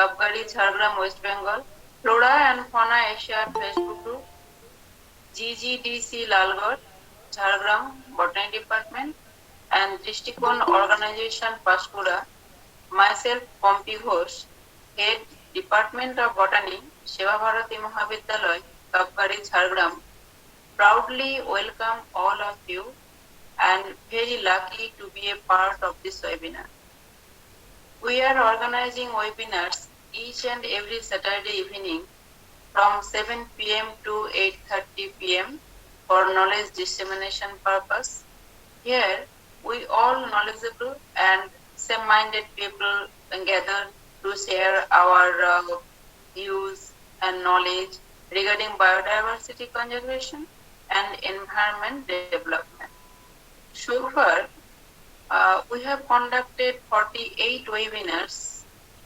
Kapgari, Jhargram, West Bengal, Flora and Fauna Asia Facebook group, GGDC Lalgarh, Jhargram, Botany Department, and Drishtikon Organization Pashkura, myself Pompi Ghosh, Head Department of Botany, Seva Bharati Mahavidyalaya, Kapgari, Jhargram, proudly welcome all of you and very lucky to be a part of this webinar. We are organizing webinars each and every Saturday evening from 7 p.m. to 8:30 p.m. for knowledge dissemination purpose. Here, we all knowledgeable and same-minded people gather to share our views and knowledge regarding biodiversity conservation and environment development. So far, we have conducted 48 webinars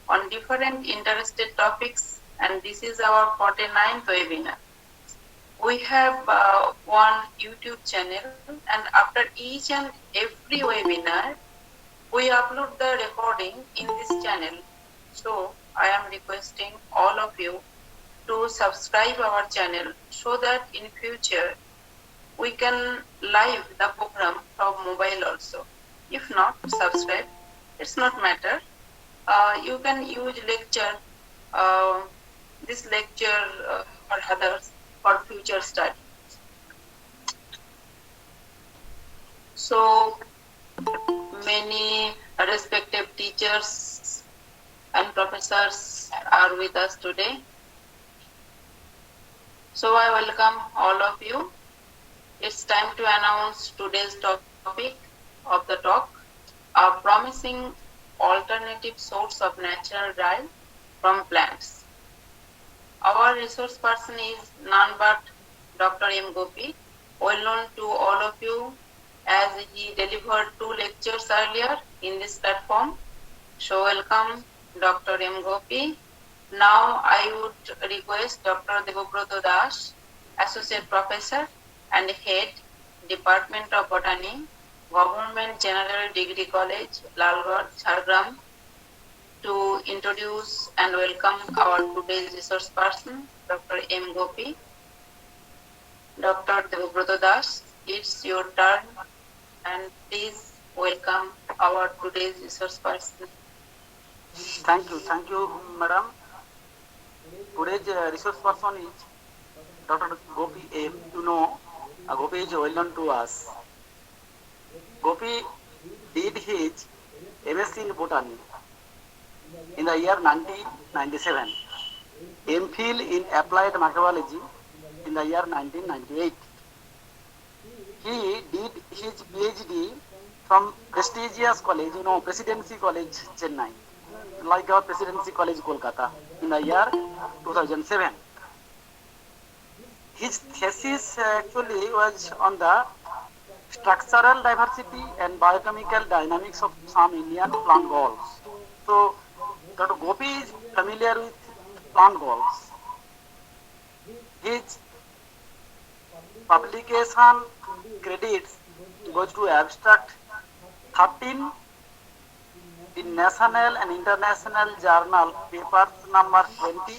on different interested topics, and this is our 49th webinar. We have one YouTube channel, and after each and every webinar, we upload the recording in this channel. So I am requesting all of you to subscribe our channel so that in future we can live the program from mobile also. If not subscribe, it's not matter. You can use lecture, this lecture or others for future study. So many respected teachers and professors are with us today. So I welcome all of you. It's time to announce today's topic of the talk, a promising alternative source of natural dye from plants. Our resource person is none but Dr. M. Gopi, well known to all of you as he delivered 2 lectures earlier in this platform. So welcome Dr. M. Gopi. Now I would request Dr. Debabrata Das, Associate Professor and Head, Department of Botany, Government General Degree College, Lalgarh, Jhargram, to introduce and welcome our today's resource person, Dr. M. Gopi. Dr. Debabrata Das, it's your turn, and please welcome our today's resource person. Thank you, madam. Today's resource person is Dr. Gopi. Gopi is well known to us. Gopi did his MSc in Botany in the year 1997, MPhil in Applied Microbiology in the year 1998. He did his PhD from prestigious college, Presidency College, Chennai, like our Presidency College, Kolkata, in the year 2007. His thesis actually was on the structural diversity and biochemical dynamics of some Indian plant galls. So, Dr. Gopi is familiar with plant galls. His publication credits goes to abstract 13 in national and international journal, papers number 20,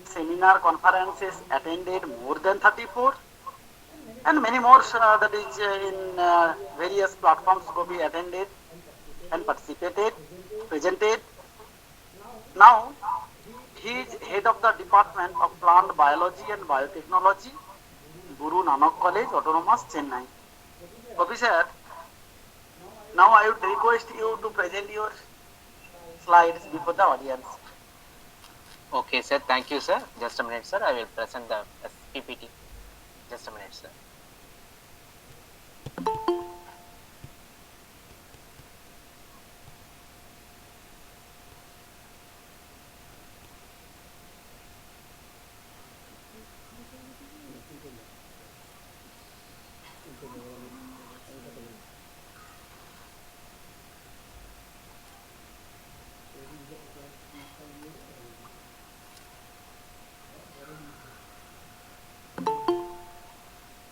seminar conferences attended more than 34, and many more that is in various platforms Gopi attended and participated, presented. Now, he is head of the Department of Plant Biology and Biotechnology, Guru Nanak College, Autonomous, Chennai. Gopi sir, now I would request you to present your slides before the audience. Okay, sir. Thank you, sir. Just a minute, sir. I will present the PPT. Just a minute, sir.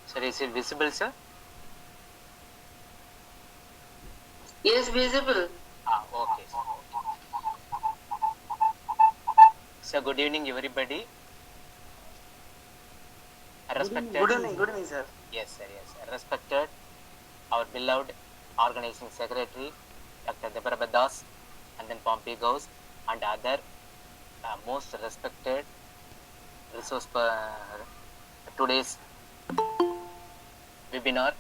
Sir, is it visible, sir? Yes, visible. Okay, sir. So good evening, everybody. Respected. Good evening, sir. Yes, sir. Yes, sir. Respected, our beloved organizing secretary, Dr. Deborah Das, and then Pompey Ghost, and other most respected resource today's webinar,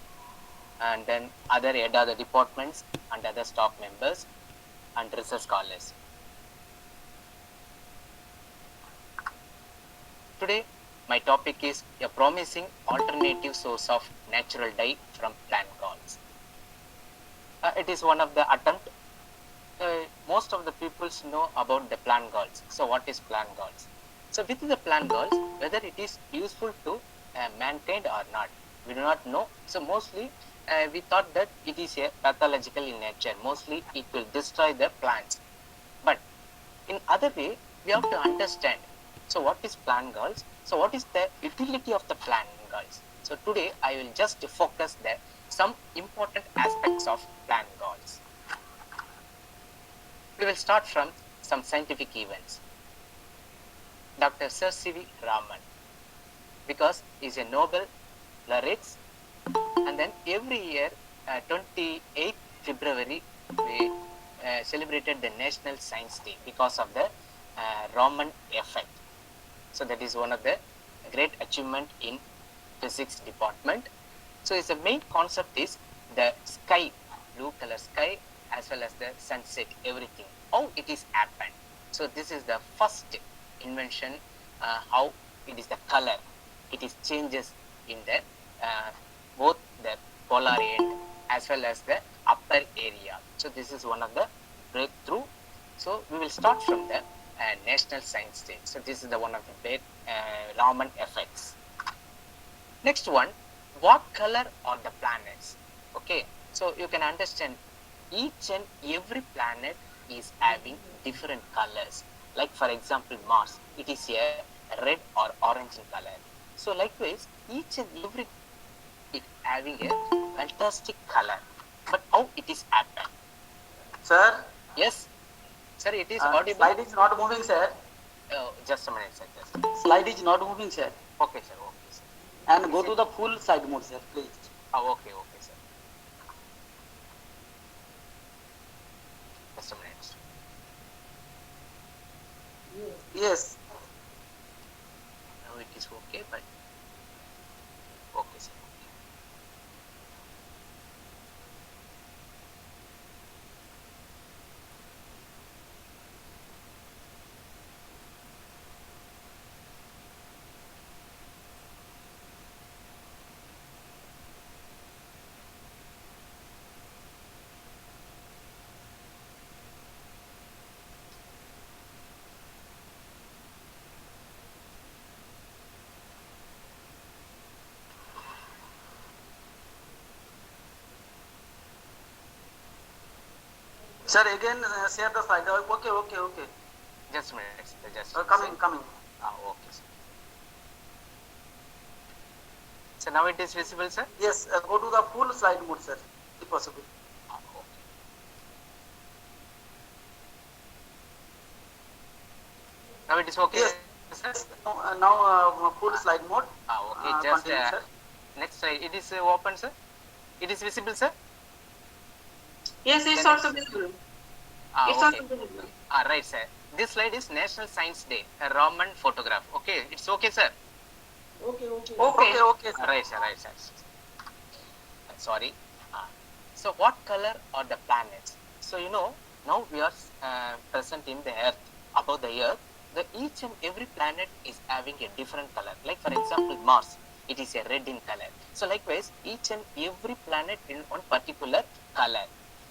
and then other head of the departments and other staff members and research scholars. Today, my topic is a promising alternative source of natural dye from plant galls. It is one of the attempt. Most of the people know about the plant galls. So, what is plant galls? So, with the plant galls, whether it is useful to maintained or not, we do not know. So, mostly we thought that it is a pathological in nature. Mostly, it will destroy the plants. But in other way, we have to understand. So, what is plant galls? So, what is the utility of the plant galls? So, today I will just focus the some important aspects of plant galls. We will start from some scientific events. Dr. Sir C.V. Raman, because he is a Nobel laureate, and then every year, 28th February, we celebrated the National Science Day because of the Raman effect. So that is one of the great achievement in physics department. So its the main concept is the sky, blue color sky, as well as the sunset, everything, how it is happened. So this is the first invention, how it is the color, it is changes in the both the polar end as well as the upper area. So this is one of the breakthrough. So we will start from the National Science Day. So this is the one of the great Raman effects. Next one, what color are the planets? Okay, so you can understand each and every planet is having different colors. Like for example, Mars, it is a red or orange in color. So likewise, each and every it having a fantastic color. But how it is happened? Sir? Yes? Sir, it is audible? Slide is not moving, sir. Just a minute, sir. Just a minute. Slide is not moving, sir. Okay, sir. Okay, sir. And go to the full slide mode, sir, please. Okay, okay, sir. Just a minute. Yes. Now it is okay, but okay, sir. Sir, again share the slide. Okay. Just a minute, sir. Just Coming. okay, sir. So now it is visible, sir? Yes, go to the full slide mode, sir, if possible. Okay. Now it is okay, Yes. sir? Now full slide mode. Okay, just continue, sir. next slide. It is open, sir? It is visible, sir? Yes, it's Can also visible. It's okay. also visible. Right, sir. This slide is National Science Day, a Raman photograph. Okay, it's okay, sir? Okay. Okay, sir. Right, sir. Sorry. So what color are the planets? So you know, now we are present in the Earth, above the Earth. The each and every planet is having a different color. Like for example, Mars, it is a red in color. So likewise, each and every planet in one particular color.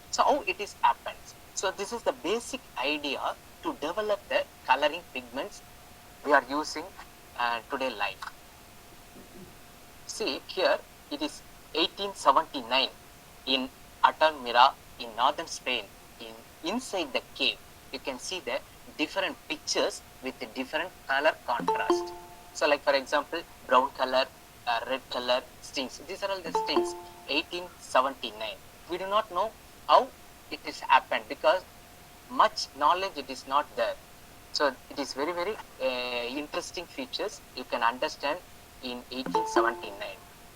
So how it is happens? So this is the basic idea to develop the coloring pigments we are using today life. See here, it is 1879 in Altamira in northern Spain. Inside the cave, you can see the different pictures with the different color contrast. So like for example, brown color, red color, stings. These are all the stings. 1879. We do not know how it is happened because much knowledge it is not there. So it is very very interesting features you can understand in 1879.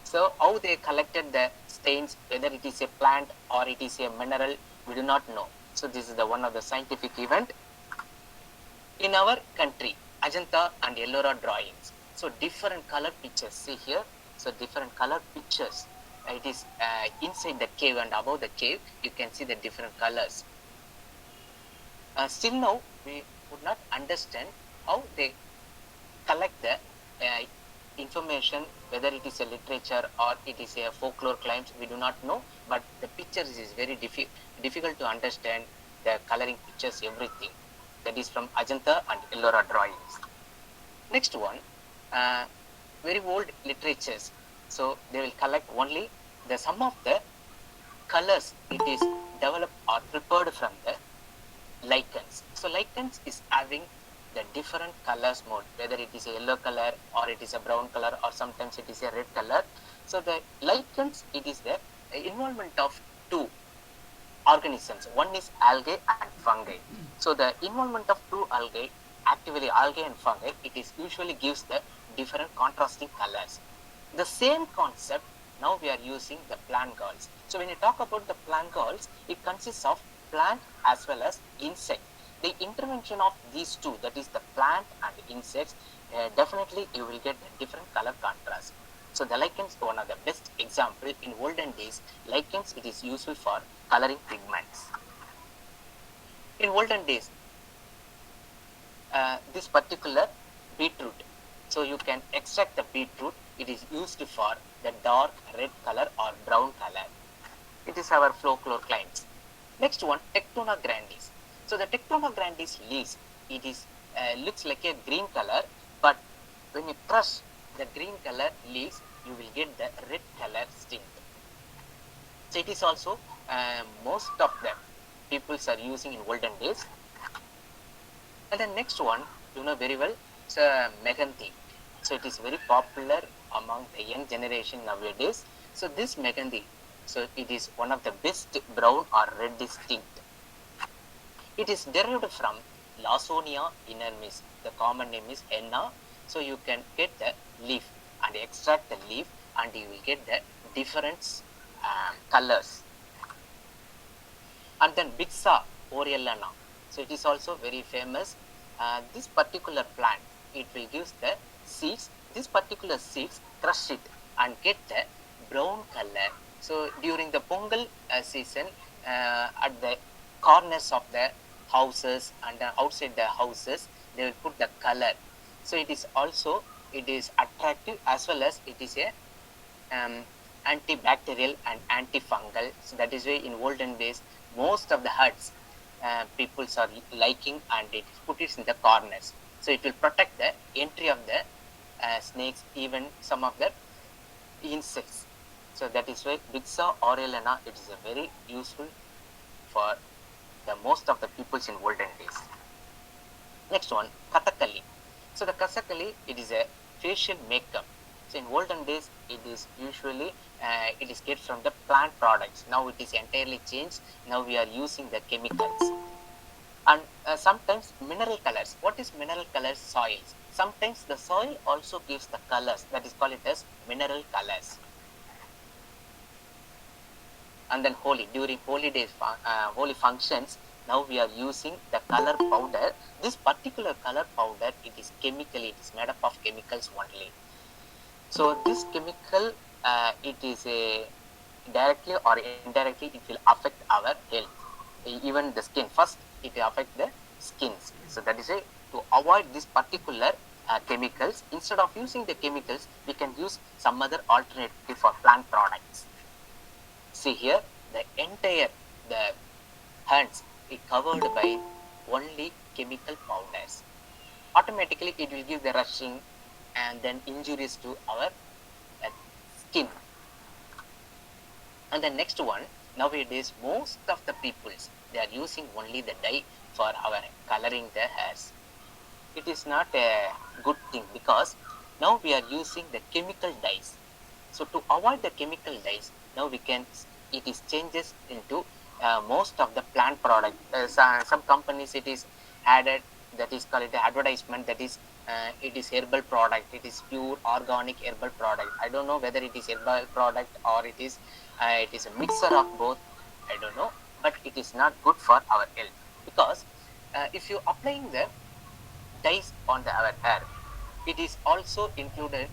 So how they collected the stains, whether it is a plant or it is a mineral, we do not know. So this is the one of the scientific event in our country. Ajanta and Ellora drawings. So different color pictures. See here. So different color pictures. It is inside the cave and above the cave. You can see the different colors. Still now we would not understand how they collect the information, whether it is a literature or it is a folklore claims, we do not know, but the pictures is very difficult to understand, the coloring pictures, everything. That is from Ajanta and Ellora drawings. Next one, very old literatures. So they will collect only the sum of the colors it is developed or prepared from the lichens. So lichens is having the different colors mode, whether it is a yellow color or it is a brown color or sometimes it is a red color. So the lichens, it is the involvement of two organisms. One is algae and fungi. So the involvement of two algae, actively algae and fungi, it is usually gives the different contrasting colors. The same concept now we are using the plant galls. So when you talk about the plant galls, it consists of plant as well as insect. The intervention of these two, that is the plant and insects, definitely you will get different color contrast. So the lichens, one of the best example. In olden days, lichens, it is useful for coloring pigments. In olden days, this particular beetroot, so you can extract the beetroot, it is used for the dark red color or brown color. It is our folklore claims. Next one, Tectona grandis. So the Tectona grandis leaves, it is looks like a green color, but when you crush the green color leaves, you will get the red color tint. So it is also most of them peoples are using in olden days. And the next one, you know very well, it's Meghanthi. So it is very popular among the young generation nowadays. So this Meghanthi, so it is one of the best brown or red distinct. It is derived from Lawsonia inermis. The common name is henna. So you can get the leaf and extract the leaf and you will get the different colors. And then Bixa oriellana. So it is also very famous. This particular plant, it will give the seeds. This particular seeds, crush it and get the brown color. So during the Pongal season, at the corners of the houses and outside the houses, they will put the color. So it is also, it is attractive as well as it is a antibacterial and antifungal. So that is why in olden days, most of the huts people are liking and it put it in the corners. So it will protect the entry of the snakes, even some of the insects. So that is why Bixa oriellana, it is a very useful for the most of the peoples in olden days. Next one, Kathakali. So the Kathakali, it is a facial makeup. So in olden days, it is usually it is get from the plant products. Now it is entirely changed. Now we are using the chemicals. And sometimes mineral colors. What is mineral colors? Soils. Sometimes the soil also gives the colors. That is called it as mineral colors. And then holy, during holy days, holy functions, now we are using the color powder. This particular color powder, it is chemically, it is made up of chemicals only. So this chemical, it is a directly or indirectly, it will affect our health, even the skin. First, it will affect the skins. So that is why to avoid this particular chemicals, instead of using the chemicals, we can use some other alternative for plant products. See here, the entire the hands is covered by only chemical powders. Automatically, it will give the rushing and then injuries to our skin. And the next one, nowadays most of the peoples, they are using only the dye for our coloring the hairs. It is not a good thing because now we are using the chemical dyes. So to avoid the chemical dyes, now we can, it is changes into most of the plant product. Some companies, it is added that is called the advertisement, that is it is herbal product, it is pure organic herbal product. I don't know whether it is herbal product or it is a mixture of both, I don't know, but it is not good for our health, because if you applying the dyes on our hair, it is also included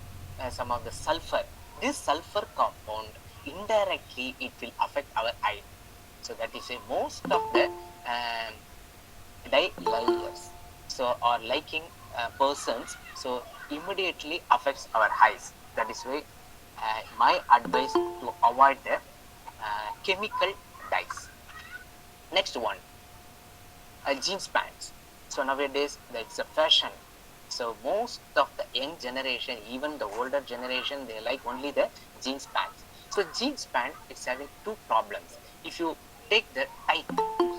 some of the sulfur. This sulfur compound indirectly it will affect our eye. So that is a most of the dye layers. So or liking persons, so immediately affects our eyes. That is why my advice to avoid the chemical dyes. Next one, jeans pants. So nowadays that's a fashion. So most of the young generation, even the older generation, they like only the jeans pants. So jeans pant is having two problems. If you take the tight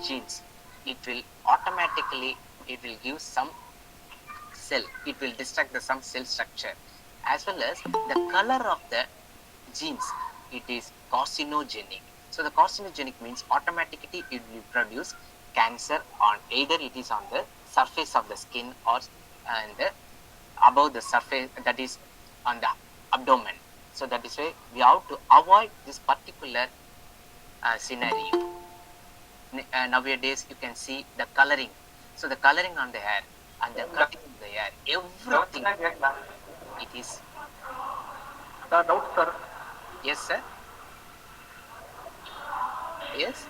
jeans, it will automatically it will give some cell. It will distract the some cell structure, as well as the color of the jeans. It is carcinogenic. So the carcinogenic means automatically it will produce cancer on either it is on the surface of the skin or and above the surface, that is on the abdomen. So that is why we have to avoid this particular scenario. Nowadays you can see the coloring. So the coloring on the hair and the cutting of the hair, everything it is. The doubt, sir. Yes, sir. Yes.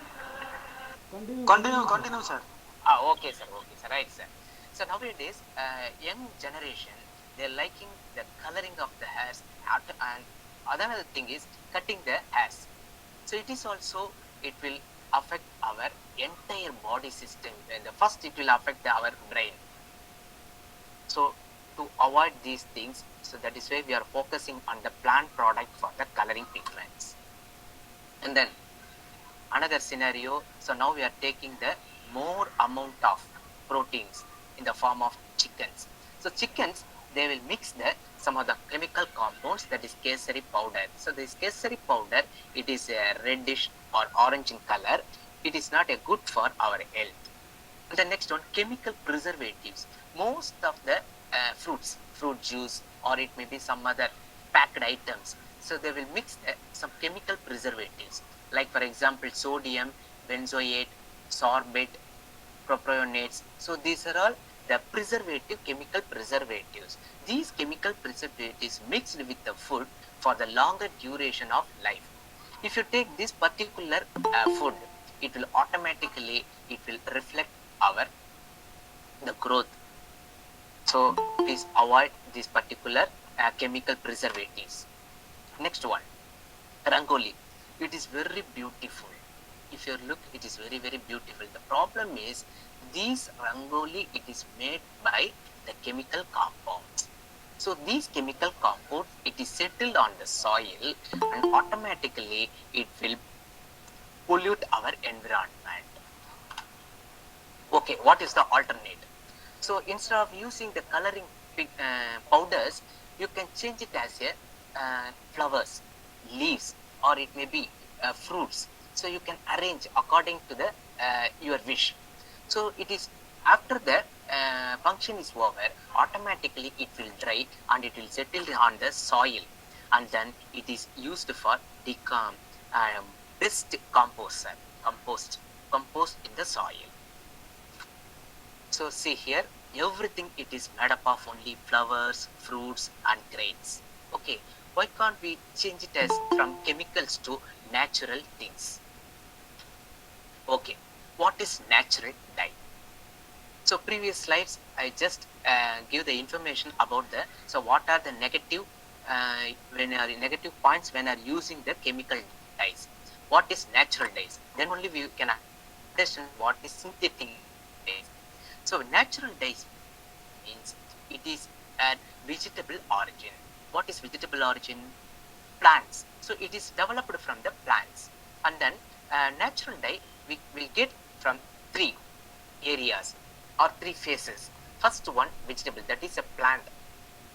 Continue, sir. Okay, sir. Okay, sir. Right, sir. So nowadays, young generation, they're liking the coloring of the hairs, and another thing is cutting the hairs. So it is also, it will affect our entire body system. And the first, it will affect our brain. So to avoid these things, so that is why we are focusing on the plant product for the coloring pigments. And then another scenario, so now we are taking the more amount of proteins in the form of chickens. So chickens, they will mix the some of the chemical compounds, that is kesari powder. So this kesari powder, it is a reddish or orange in color. It is not a good for our health. And the next one, chemical preservatives. Most of the fruits, fruit juice, or it may be some other packed items, so they will mix some chemical preservatives, like for example sodium benzoate, sorbate, propionates. So these are all the preservative, chemical preservatives. These chemical preservatives mixed with the food for the longer duration of life. If you take this particular food, it will automatically it will reflect our the growth. So please avoid this particular chemical preservatives. Next one, rangoli. It is very beautiful. If you look, it is very, very beautiful. The problem is these rangoli, it is made by the chemical compounds. So these chemical compounds, it is settled on the soil and automatically it will pollute our environment. Okay, what is the alternate? So instead of using the coloring powders, you can change it as a flowers, leaves, or it may be fruits. So you can arrange according to the your wish. So it is after the function is over, automatically it will dry and it will settle on the soil, and then it is used for best compost in the soil. So see here, everything it is made up of only flowers, fruits and grains. Okay, why can't we change it as from chemicals to natural things? Okay, what is natural dye? So previous slides I just give the information about the, so what are the negative negative points when are using the chemical dyes. What is natural dyes? Then only we can understand what is synthetic dyes. So natural dyes means it is a vegetable origin. What is vegetable origin? Plants. So it is developed from the plants, and then natural dye we will get from three areas or three phases. First one, vegetable, that is a plant.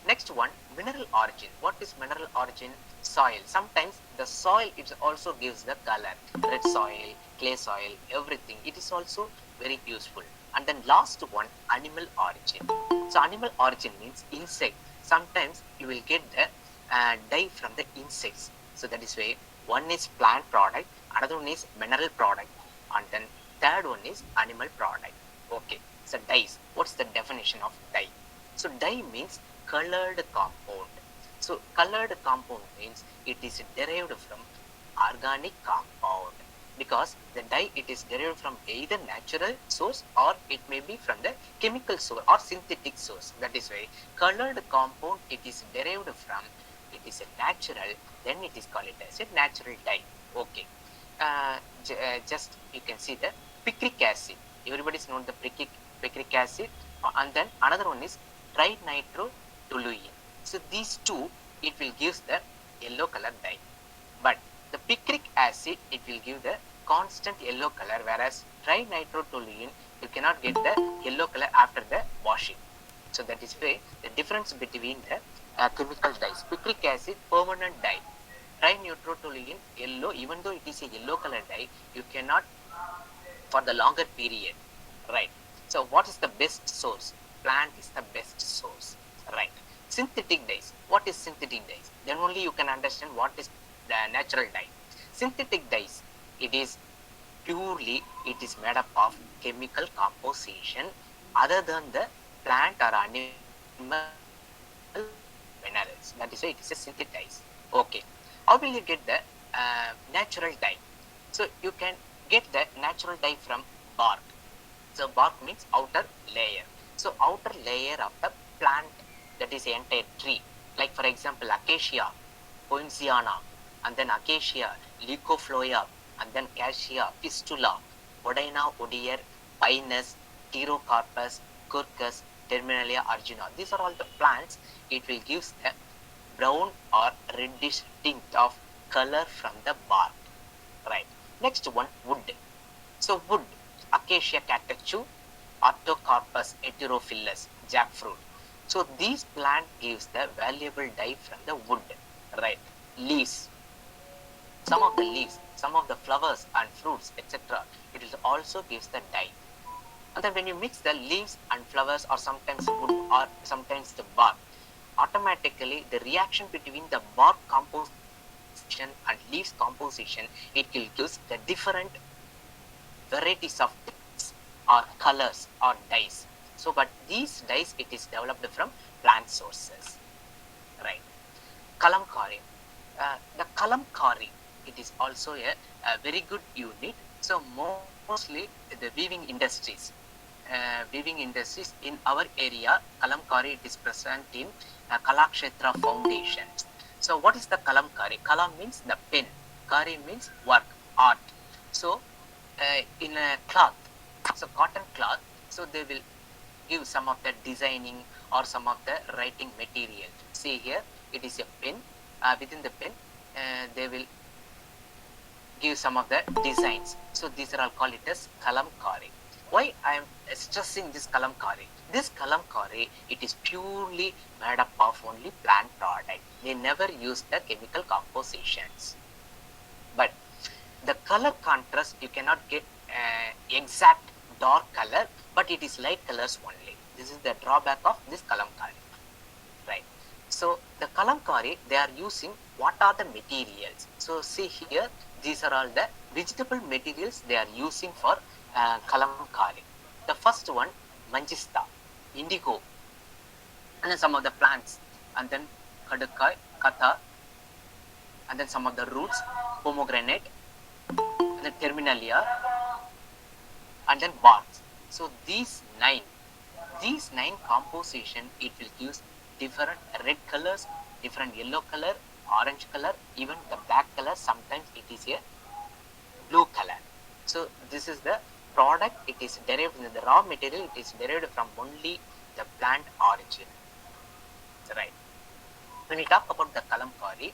Next one, mineral origin. What is mineral origin? Soil. Sometimes the soil it also gives the color. Red soil, clay soil, everything. It is also very useful. And then last one, animal origin. So animal origin means insect. Sometimes you will get the dye from the insects. So that is why one is plant product, another one is mineral product, and then third one is animal product. Okay, so dyes. What's the definition of dye? So dye means colored compound. So colored compound means it is derived from organic compound, because the dye, it is derived from either natural source or it may be from the chemical source or synthetic source. That is why colored compound, it is derived from, it is a natural, then it is called it as a natural dye. Okay, just you can see the picric acid. Everybody's known the picric acid, and then another one is trinitrotoluene. So these two, it will give the yellow color dye. But the picric acid, it will give the constant yellow color, whereas trinitrotoluene, you cannot get the yellow color after the washing. So that is why the difference between the chemical dyes. Picric acid, permanent dye. Trinitrotoluene, yellow, even though it is a yellow color dye, you cannot for the longer period, right? So what is the best source? Plant is the best source, right? Synthetic dyes. What is synthetic dyes? Then only you can understand what is the natural dye. Synthetic dyes, it is purely, it is made up of chemical composition other than the plant or animal minerals. That is why it is a synthetic dyes. Okay, how will you get the natural dye? So you can get the natural dye from bark. So bark means outer layer. So outer layer of the plant, that is the entire tree. Like for example, acacia, poinciana, and then acacia, leucophylla, and then cassia, fistula, Odina, odier, pinus, pterocarpus, quercus, terminalia arjuna. These are all the plants. It will give the brown or reddish tint of color from the bark, right? Next one, wood. So wood, acacia catechu, Artocarpus heterophyllus, jackfruit. So these plant gives the valuable dye from the wood, right? Leaves, some of the leaves, some of the flowers and fruits, etc. It also gives the dye. And then when you mix the leaves and flowers, or sometimes wood or sometimes the bark, automatically the reaction between the bark composition and leaves composition, it will give the different varieties of tints or colors or dyes. So but these dyes, it is developed from plant sources, right? Kalamkari. The kalamkari, it is also a very good unit. So mostly the weaving industries in our area, kalamkari, it is present in Kalakshetra Foundation. So what is the kalamkari? Kalam means the pen, kari means work, art. So in a cloth, so cotton cloth, so they will give some of the designing or some of the writing material. See here, it is a pen. Within the pen, they will give some of the designs. So these are all called it as kalamkari. Why I am stressing this kalamkari? This kalamkari, it is purely made up of only plant product. They never use the chemical compositions. But the color contrast, you cannot get exact dark color, but it is light colors only. This is the drawback of this kalamkari, right? So the kalamkari, they are using, what are the materials? So see here, these are all the vegetable materials they are using for kalamkari. The first one, manjista, indigo, and then some of the plants, and then kadukai, katha, and then some of the roots, pomegranate, and then terminalia, and then barks. So these nine composition, it will use different red colors, different yellow color, orange color, even the black color. Sometimes it is a blue color. So this is the product. It is derived, the raw material, it is derived from only the plant origin, right? When we talk about the kalamkari,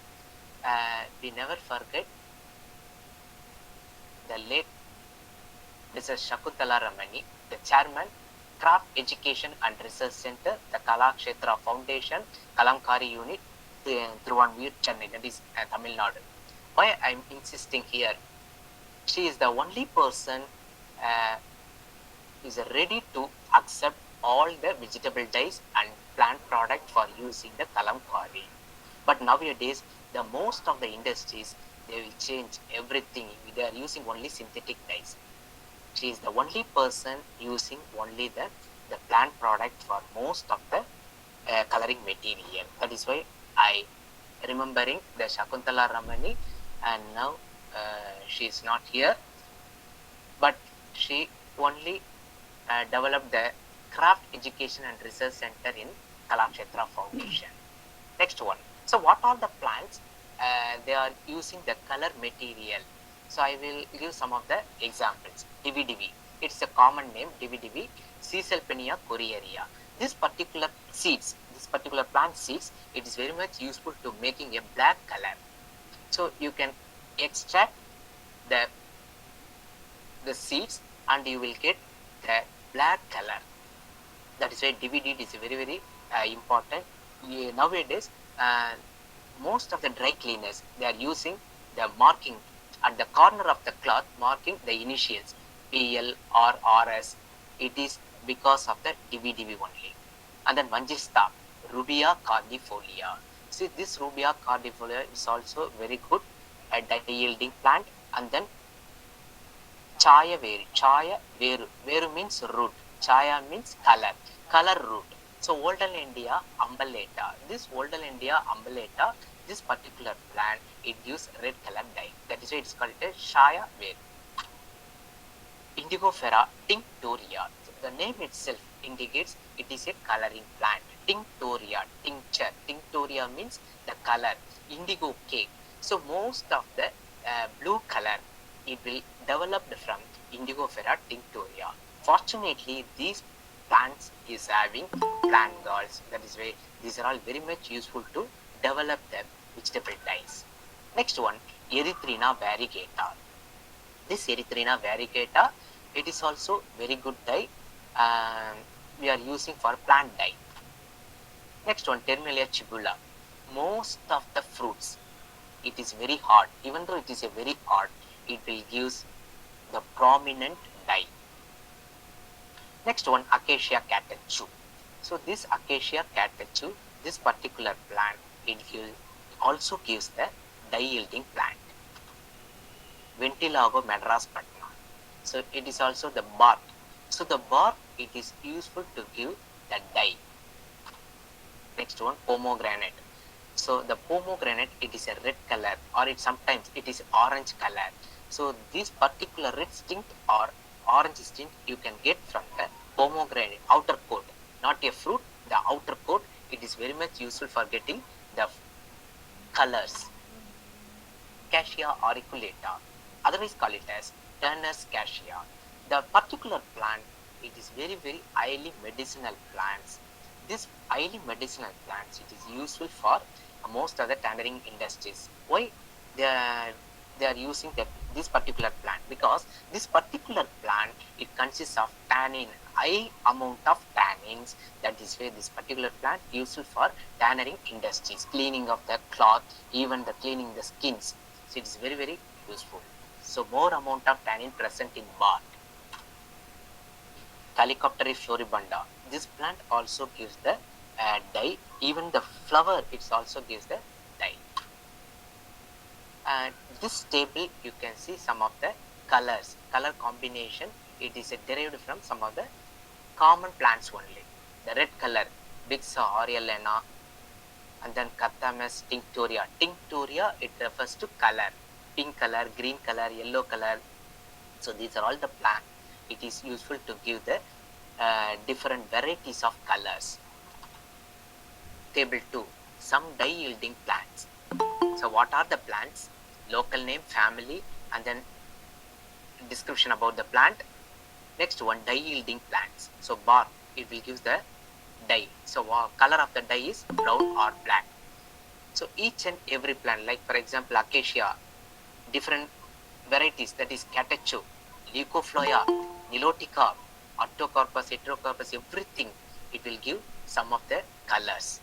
we never forget the late Mrs. Shakuntala Ramani, the chairman, Craft Education and Research Center, the Kalakshetra Foundation, Kalamkari Unit, Thiruvanmiyur, Chennai, that is Tamil Nadu. Why I am insisting here? She is the only person is ready to accept all the vegetable dyes and plant product for using the kalamkari. But nowadays, the most of the industries, they will change everything. They are using only synthetic dyes. She is the only person using only the plant product for most of the coloring material. That is why I remembering the Shakuntala Ramani, and now she is not here, but she only developed the Craft Education and Research Center in Kalakshetra Foundation. Next one. So what are the plants? They are using the color material. So I will give some of the examples. Divi Divi. It's a common name, Divi Divi. Caesalpinia coriaria. This particular seeds, this particular plant seeds, it is very much useful to making a black color. So you can extract the seeds and you will get the black color. That is why DVD is very important. Nowadays, most of the dry cleaners, they are using the marking at the corner of the cloth, marking the initials PL or RS. It is because of the DVD only. And then Manjista, Rubia cordifolia. See, this Rubia cordifolia is also very good dye yielding plant. And then Chaya Veru. Veru means root. Chaya means color root. So Oldal India umbellata. This Oldal India umbellata, this particular plant, it gives red color dye. That is why it is called a Chaya Veru. Indigofera tinctoria. The name itself indicates it is a coloring plant. Tinctoria, tincture. Tinctoria means the color. Indigo cake. So most of the blue color, it will develop from Indigofera tinctoria. Fortunately, these plants is having plant galls. That is why these are all very much useful to develop the vegetable dyes. Next one, Erythrina variegata. This Erythrina variegata, it is also very good dye. We are using for plant dye. Next one, Terminalia chibula. Most of the fruits, it is very hard. Even though it is a very hard, it will give the prominent dye. Next one, Acacia catechu. So this Acacia catechu, this particular plant, it also gives the dye yielding plant. Ventilago madras patna. So it is also the bark. So the bark, it is useful to give the dye. Next one, pomegranate. So the pomegranate, it is a red color, or sometimes it is orange color. So this particular red tint or orange tint you can get from the pomegranate outer coat, not a fruit, the outer coat. It is very much useful for getting the colors. Cassia auriculata, otherwise call it as Turner's cassia. The particular plant, it is very highly medicinal plants. This highly medicinal plants, it is useful for most of the tannering industries. Why they are using this particular plant? Because this particular plant, it consists of tannin, high amount of tannins. That is why this particular plant useful for tannering industries, cleaning of the cloth, even the cleaning the skins. So it is very useful. So more amount of tannin present in bark. Calicoptera floribunda. This plant also gives the dye. Even the flower, it also gives the dye. And this table, you can see some of the colors, color combination. It is derived from some of the common plants only. The red color, Bixa aureolana, and then Cathamas tinctoria. Tinctoria, it refers to color. Pink color, green color, yellow color. So these are all the plants. It is useful to give the different varieties of colors. Table 2, some dye yielding plants. So what are the plants? Local name, family, and then description about the plant. Next one, dye yielding plants. So bark, it will give the dye. So color of the dye is brown or black. So each and every plant, like for example acacia, different varieties, that is catechu, leucophylla, nilotica, Artocarpus, Heterocarpus, everything, it will give some of the colors.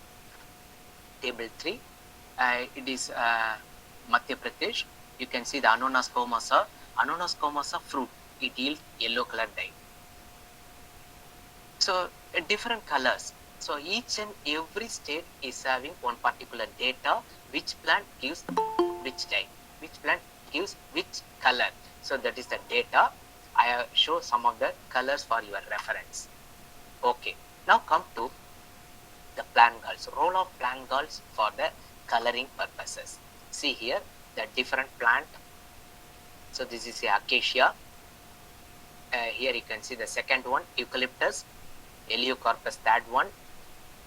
Table 3, it is Madhya Pradesh. You can see the Ananas commosa. Ananas commosa fruit, it yields yellow color dye. So different colors. So each and every state is having one particular data, which plant gives which type, which plant gives which color. So that is the data. I have show some of the colors for your reference. Okay, now come to the plant galls, role of plant galls for the coloring purposes. See here the different plant. So this is a acacia. Here you can see the second one, eucalyptus, Heliocarpus third one,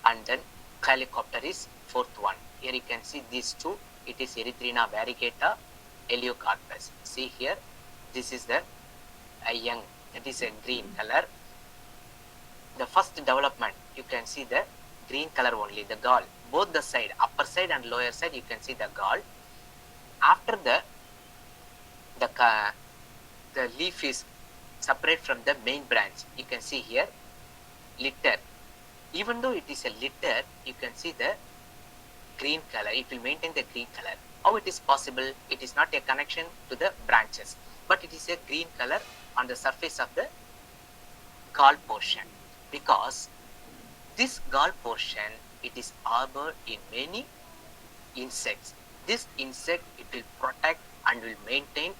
and then Calycopteris fourth one. Here you can see these two. It is Erythrina variegata, Heliocarpus. See here, this is the young, that is a green color. The first development, you can see the green color only, the gall. Both the side, upper side and lower side, you can see the gall. After the leaf is separate from the main branch. You can see here litter. Even though it is a litter, you can see the green color. It will maintain the green color. How it is possible? It is not a connection to the branches, but it is a green color on the surface of the gall portion, because this gall portion, it is harbored in many insects. This insect, it will protect and will maintain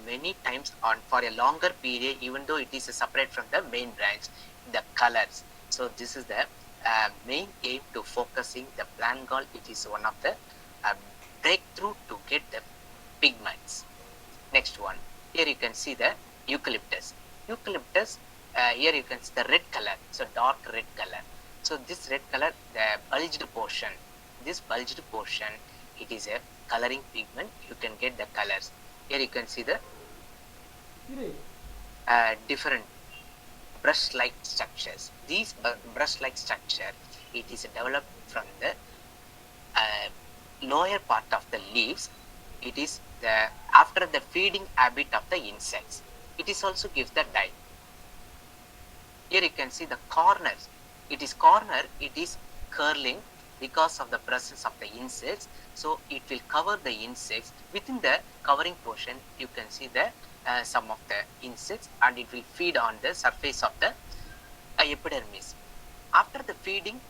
many times on for a longer period, even though it is separate from the main branch, the colors. So this is the main aim to focusing the plant gall. It is one of the breakthrough to get the pigments. Next one, here you can see the eucalyptus. Eucalyptus, here you can see the red color, so dark red color. So this red color, the bulged portion, this bulged portion, it is a coloring pigment. You can get the colors. Here you can see the different brush-like structures. These brush-like structure, it is developed from the lower part of the leaves. It is the after the feeding habit of the insects. It is also gives the dye. Here you can see the corners. It is corner. It is curling because of the presence of the insects. So it will cover the insects. Within the covering portion, you can see the some of the insects, and it will feed on the surface of the epidermis. After the feeding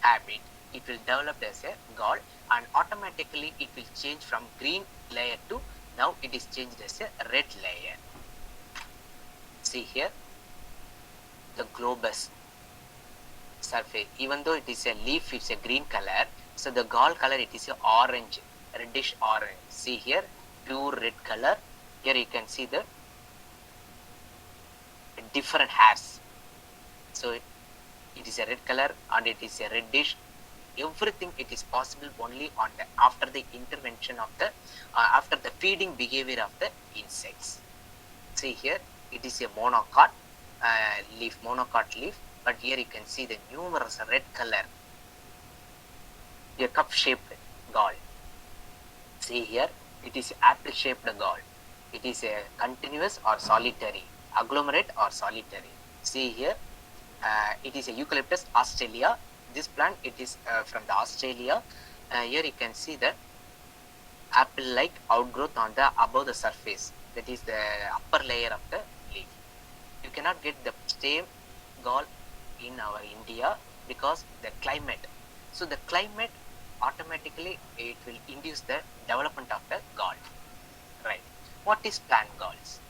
habit, it will develop as a gall, and automatically it will change from green layer to now it is changed as a red layer. See here the globus surface. Even though it is a leaf, it's a green color, so the gall color, it is a orange, reddish orange. See here pure red color. Here you can see the different hairs. So it is a red color and it is a reddish. Everything it is possible only on the after the intervention of the after the feeding behavior of the insects. See here it is a monocot leaf, monocot leaf, but here you can see the numerous red color, a cup shaped gall. See here it is apple shaped gall. It is a continuous or solitary, agglomerate or solitary. See here it is a Eucalyptus australia. This plant, it is from the Australia. Here you can see the apple-like outgrowth on the above the surface. That is the upper layer of the leaf. You cannot get the same gall in our India because the climate. So the climate automatically it will induce the development of the gall. Right. What is plant galls?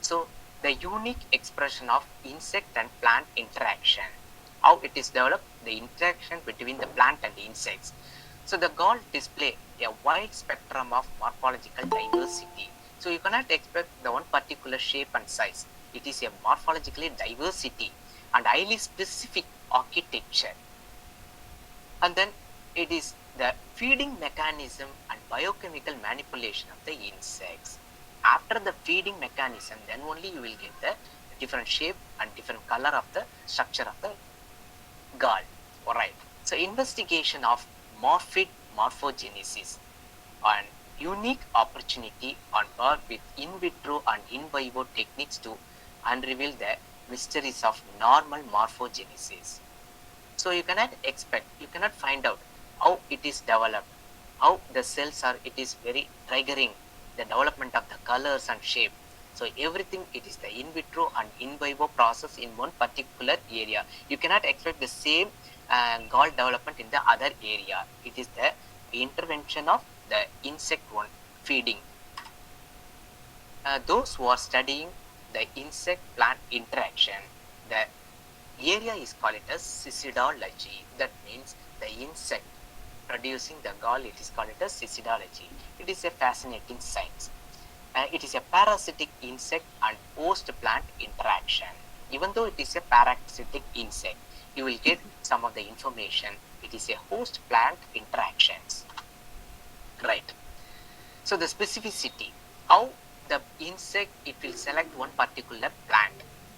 So the unique expression of insect and plant interaction. How it is developed, the interaction between the plant and the insects. So the gall display a wide spectrum of morphological diversity. So you cannot expect the one particular shape and size. It is a morphologically diversity and highly specific architecture. And then it is the feeding mechanism and biochemical manipulation of the insects. After the feeding mechanism, then only you will get the different shape and different color of the structure of the gall. Alright. So investigation of morphid morphogenesis, an unique opportunity on board with in vitro and in vivo techniques to unravel the mysteries of normal morphogenesis. So you cannot expect, you cannot find out how it is developed, how the cells are, it is very triggering the development of the colors and shape. So everything, it is the in vitro and in vivo process in one particular area. You cannot expect the same gall development in the other area. It is the intervention of the insect one feeding. Those who are studying the insect plant interaction, the area is called as cystology. That means the insect producing the gall, it is called as cystology. It is a fascinating science. It is a parasitic insect and host plant interaction. Even though it is a parasitic insect, you will get some of the information. It is a host plant interactions. Right. So the specificity, how the insect, it will select one particular plant.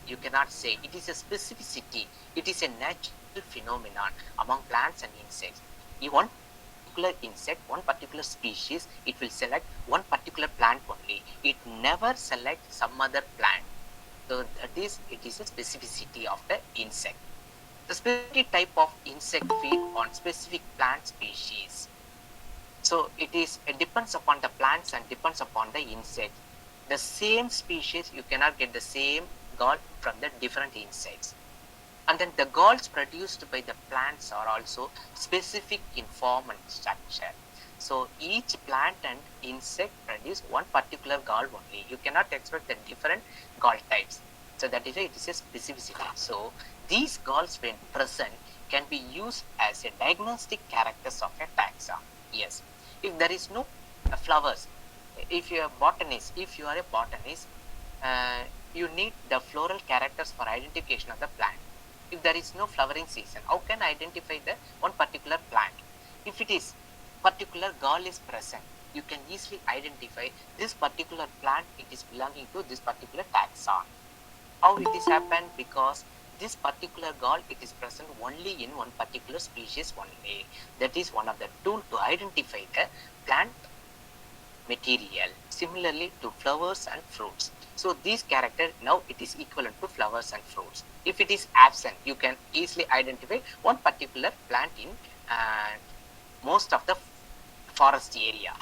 You cannot say it is a specificity. It is a natural phenomenon among plants and insects. In one particular insect, one particular species, it will select one particular plant only. It never selects some other plant. So that is, it is a specificity of the insect. The specific type of insect feed on specific plant species. So it depends upon the plants and depends upon the insect. The same species, you cannot get the same gall from the different insects. And then the galls produced by the plants are also specific in form and structure. So each plant and insect produce one particular gall only. You cannot expect the different gall types. So that is why it is a specificity. So these galls, when present, can be used as a diagnostic characters of a taxon. Yes. If there is no flowers, if you are a botanist, you need the floral characters for identification of the plant. If there is no flowering season, how can I identify the one particular plant? If it is particular gall is present, you can easily identify this particular plant, it is belonging to this particular taxon. How it is happened? Because this particular gall, it is present only in one particular species only. That is one of the tool to identify the plant material. Similarly to flowers and fruits. So these character, now it is equivalent to flowers and fruits. If it is absent, you can easily identify one particular plant in most of the forest area.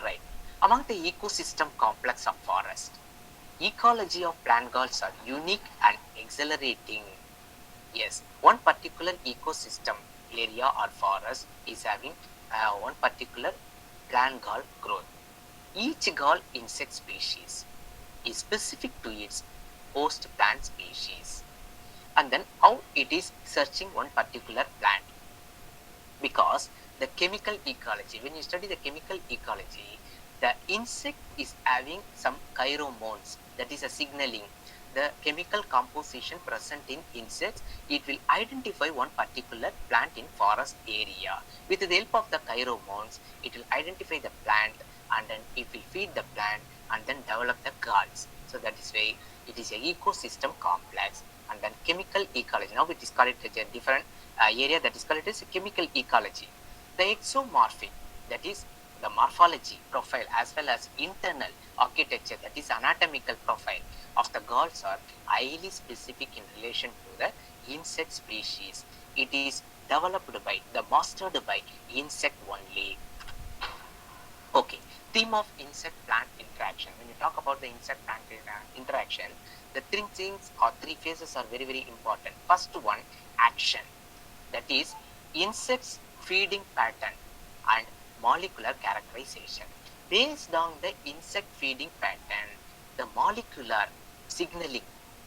Right. Among the ecosystem complex of forest, ecology of plant galls are unique and exhilarating. Yes, one particular ecosystem area or forest is having one particular plant gall growth. Each gall insect species is specific to its host plant species. And then how it is searching one particular plant. Because the chemical ecology, when you study the chemical ecology, the insect is having some pheromones, that is a signaling. The chemical composition present in insects, it will identify one particular plant in forest area. With the help of the pheromones, it will identify the plant and then it will feed the plant and then develop the galls. So that is why it is a ecosystem complex. And then chemical ecology, now it is called a different area, that is called as chemical ecology. The exomorphic, that is the morphology profile as well as internal architecture, that is anatomical profile of the galls, are highly specific in relation to the insect species. It is developed by, mastered by insect only. Okay, theme of insect plant interaction. When you talk about the insect plant interaction, the three things or three phases are very, very important. First one, action, that is insects feeding pattern and molecular characterization. Based on the insect feeding pattern, the molecular signaling,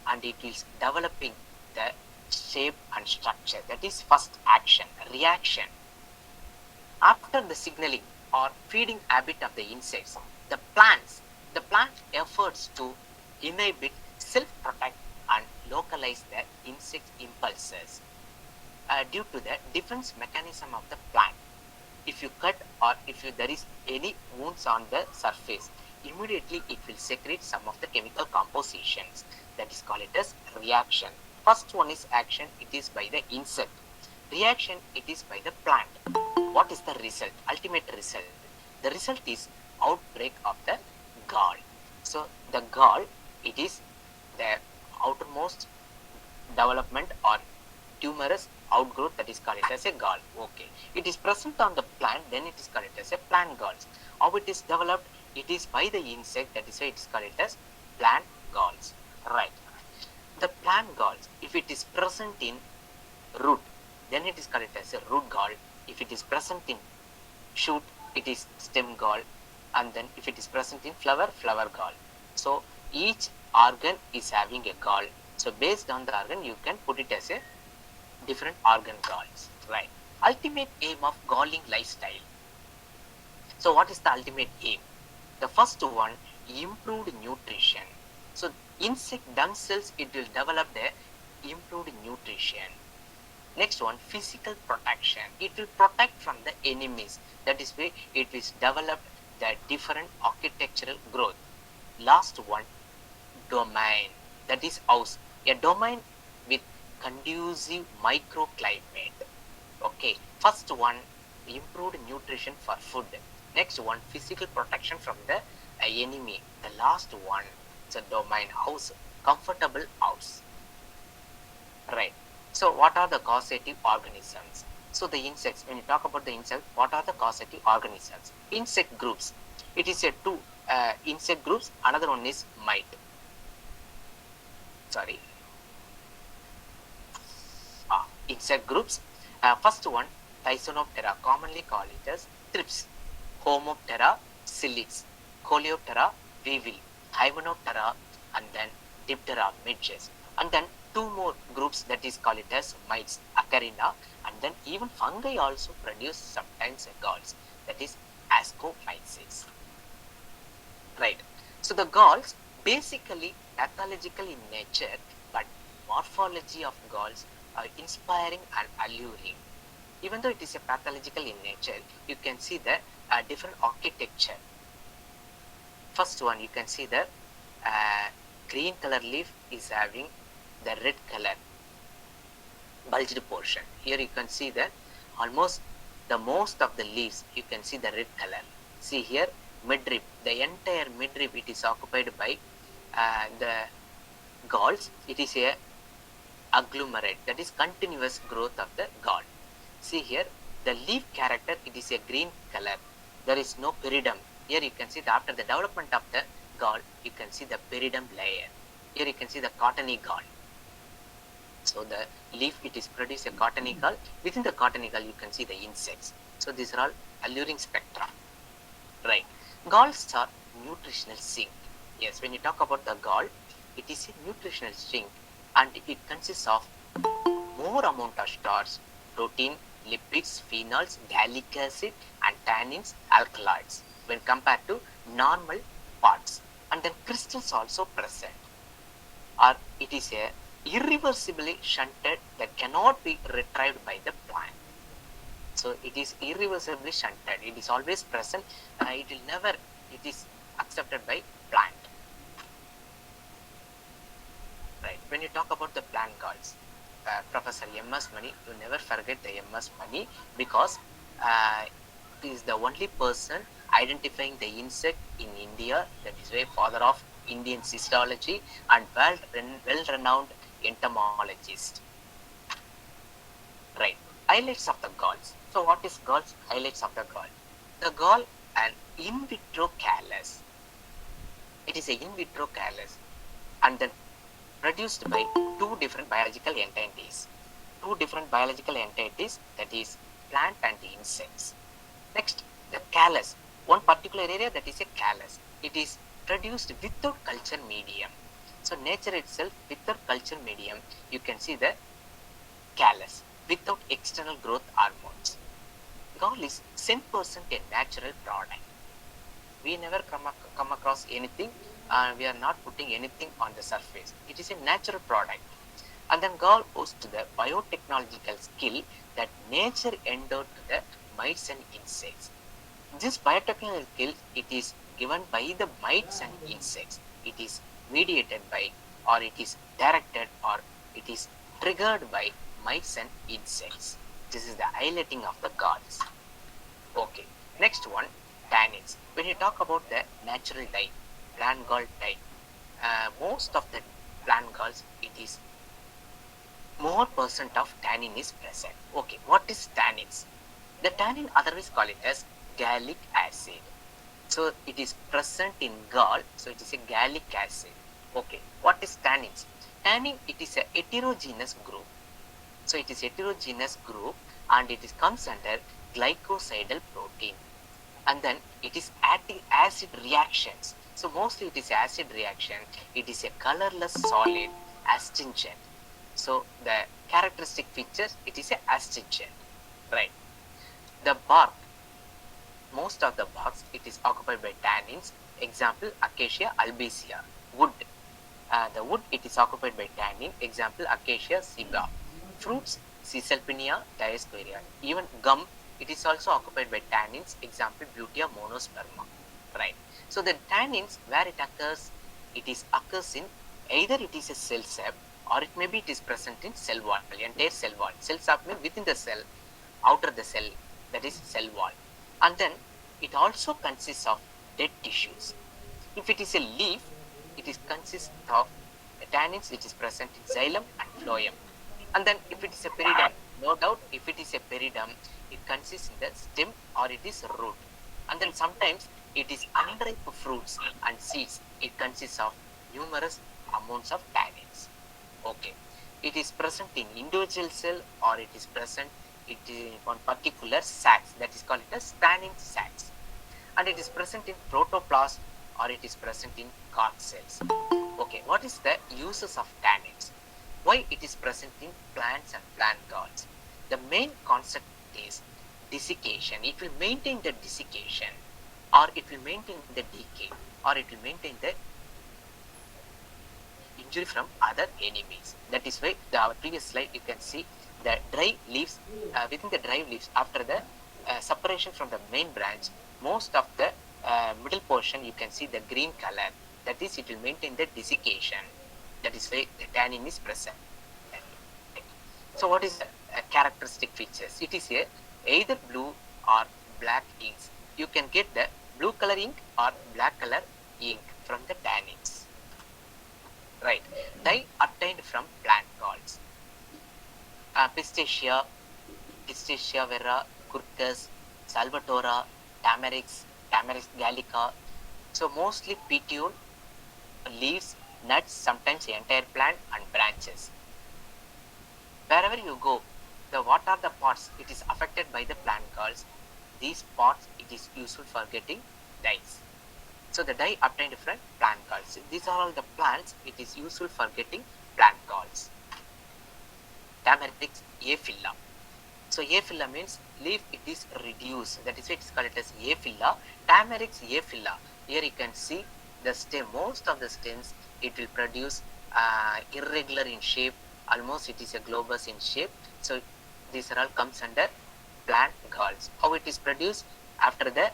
and it is developing the shape and structure. That is first action. Reaction, after the signaling or feeding habit of the insects, the plant efforts to inhibit, self-protect and localize the insect impulses due to the defense mechanism of the plant. If you cut or if there is any wounds on the surface, immediately it will secrete some of the chemical compositions, that is called as reaction. First one is action, it is by the insect. Reaction, it is by the plant. What is the result? Ultimate result. The result is outbreak of the gall. So the gall, it is the outermost development or tumorous outgrowth, that is called as a gall. Okay, it is present on the plant, then it is called as a plant galls. How it is developed? It is by the insect, that is why it is called it as plant galls. Right. The plant galls, if it is present in root, then it is called it as a root gall. If it is present in shoot, it is stem gall, and then if it is present in flower, flower gall. So each organ is having a gall. So based on the organ, you can put it as a different organ galls. Right. Ultimate aim of galling lifestyle. So what is the ultimate aim? The first one, improved nutrition. So insect themselves, it will develop the improved nutrition. Next one, physical protection. It will protect from the enemies. That is why it is developed the different architectural growth. Last one, domain. That is house. A domain with conducive microclimate. Okay. First one, improved nutrition for food. Next one, physical protection from the enemy. The last one, it's a domain house, comfortable house. Right. So what are the causative organisms? So the insects, when you talk about the insect, what are the causative organisms? Insect groups. It is a two insect groups. Another one is mite. Sorry. Insect groups. First one, Thysanoptera, commonly called it as thrips. Homoptera, Silix. Coleoptera, weevil. Hymenoptera, and then Diptera, midges. And then two more groups, that is called it as mites, Acarina, and then even fungi also produce sometimes galls, that is Ascomyces. Right. So the galls basically pathological in nature, but morphology of galls are inspiring and alluring. Even though it is a pathological in nature, you can see the different architecture. First one, you can see the green color leaf is having the red color bulged portion. Here you can see that almost the most of the leaves, you can see the red color. See here, midrib, the entire midrib, it is occupied by the galls. It is a agglomerate, that is continuous growth of the gall. See here, the leaf character, it is a green color. There is no peridome. Here you can see that after the development of the gall, you can see the peridome layer. Here you can see the cottony gall. So the leaf, it is produce a cottony gall. Within the cottony gall, you can see the insects. So these are all alluring spectra. Right. Galls are nutritional sink. Yes, when you talk about the gall, it is a nutritional sink, and it consists of more amount of starch, protein, lipids, phenols, gallic acid, and tannins, alkaloids when compared to normal parts. And then crystals also present. Or it is a irreversibly shunted that cannot be retrieved by the plant. So it is irreversibly shunted. It is always present. It will never, it is accepted by plant. Right. When you talk about the plant galls, Professor M.S. Mani, you never forget the M.S. Mani, because he is the only person identifying the insect in India. That is why father of Indian cystology and well-renowned entomologist. Right. Highlights of the galls. So what is galls? Highlights of the gall. The gall, an in vitro callus. It is a in vitro callus, and then produced by two different biological entities. Two different biological entities, that is plant and insects. Next, the callus. One particular area, that is a callus. It is produced without culture medium. So nature itself, without culture medium, you can see the callus without external growth hormones. Gall is 100% a natural product. We never come across anything. We are not putting anything on the surface. It is a natural product. And then gall owes to the biotechnological skill that nature endowed to the mites and insects. This biotechnological skill, it is given by the mites and insects. It is mediated by, or it is directed, or it is triggered by mites and insects. This is the highlighting of the galls. Okay. Next one, tannins. When you talk about the natural dye, plant gall dye, most of the plant galls, it is more percent of tannin is present. Okay, what is tannins? The tannin, otherwise call it as gallic acid. So it is present in gall, so it is a gallic acid. Okay, what is tannins? Tannin, it is a heterogeneous group. So it is heterogeneous group and it is comes under glycosidal protein. And then it is acid reactions. So mostly it is acid reaction. It is a colorless solid, astringent. So the characteristic features, it is a astringent, right? The bark, most of the barks, it is occupied by tannins. Example, Acacia albacea. Wood, the wood, it is occupied by tannin. Example, Acacia cibra. Fruits, Caesalpinia diasquaria. Even gum, it is also occupied by tannins. Example, Butea monosperma. Right. So the tannins, where it occurs in either it is a cell sap or it may be it is present in cell wall, entire cell wall. Cell sap means within the cell, outer the cell, that is cell wall. And then it also consists of dead tissues. If it is a leaf, it is consists of tannins which is present in xylem and phloem. And then if it is a peridome, no doubt if it is a peridome, it consists in the stem or it is root. And then sometimes it is unripe fruits and seeds. It consists of numerous amounts of tannins. Okay. It is present in individual cell or it is present in one particular sacs, that is called as tannin sacs. And it is present in protoplasm or it is present in guard cells. Okay, what is the uses of tannins? Why it is present in plants and plant guards? The main concept is desiccation. It will maintain the desiccation or it will maintain the decay or it will maintain the injury from other enemies. That is why our previous slide you can see the dry leaves, within the dry leaves after the separation from the main branch, most of the middle portion you can see the green color, that is it will maintain the desiccation. That is why the tannin is present. So what is the characteristic features? It is either blue or black inks. You can get the blue color ink or black color ink from the tannins. Right. Dye obtained from plant galls. Pistacia vera, Curcus, Salvatora, Tamarix gallica. So mostly petiole, leaves, nuts, sometimes the entire plant and branches. Wherever you go, what are the parts? It is affected by the plant galls. These parts, it is useful for getting dyes. So the dye obtained from plant galls. These are all the plants, it is useful for getting plant galls. Tamarix aphylla. So aphylla means leaf, it is reduced. That is why it is called as aphylla. Tamarix aphylla. Here you can see the stem. Most of the stems, it will produce irregular in shape. Almost it is a globus in shape. So these are all comes under plant galls. How it is produced? After the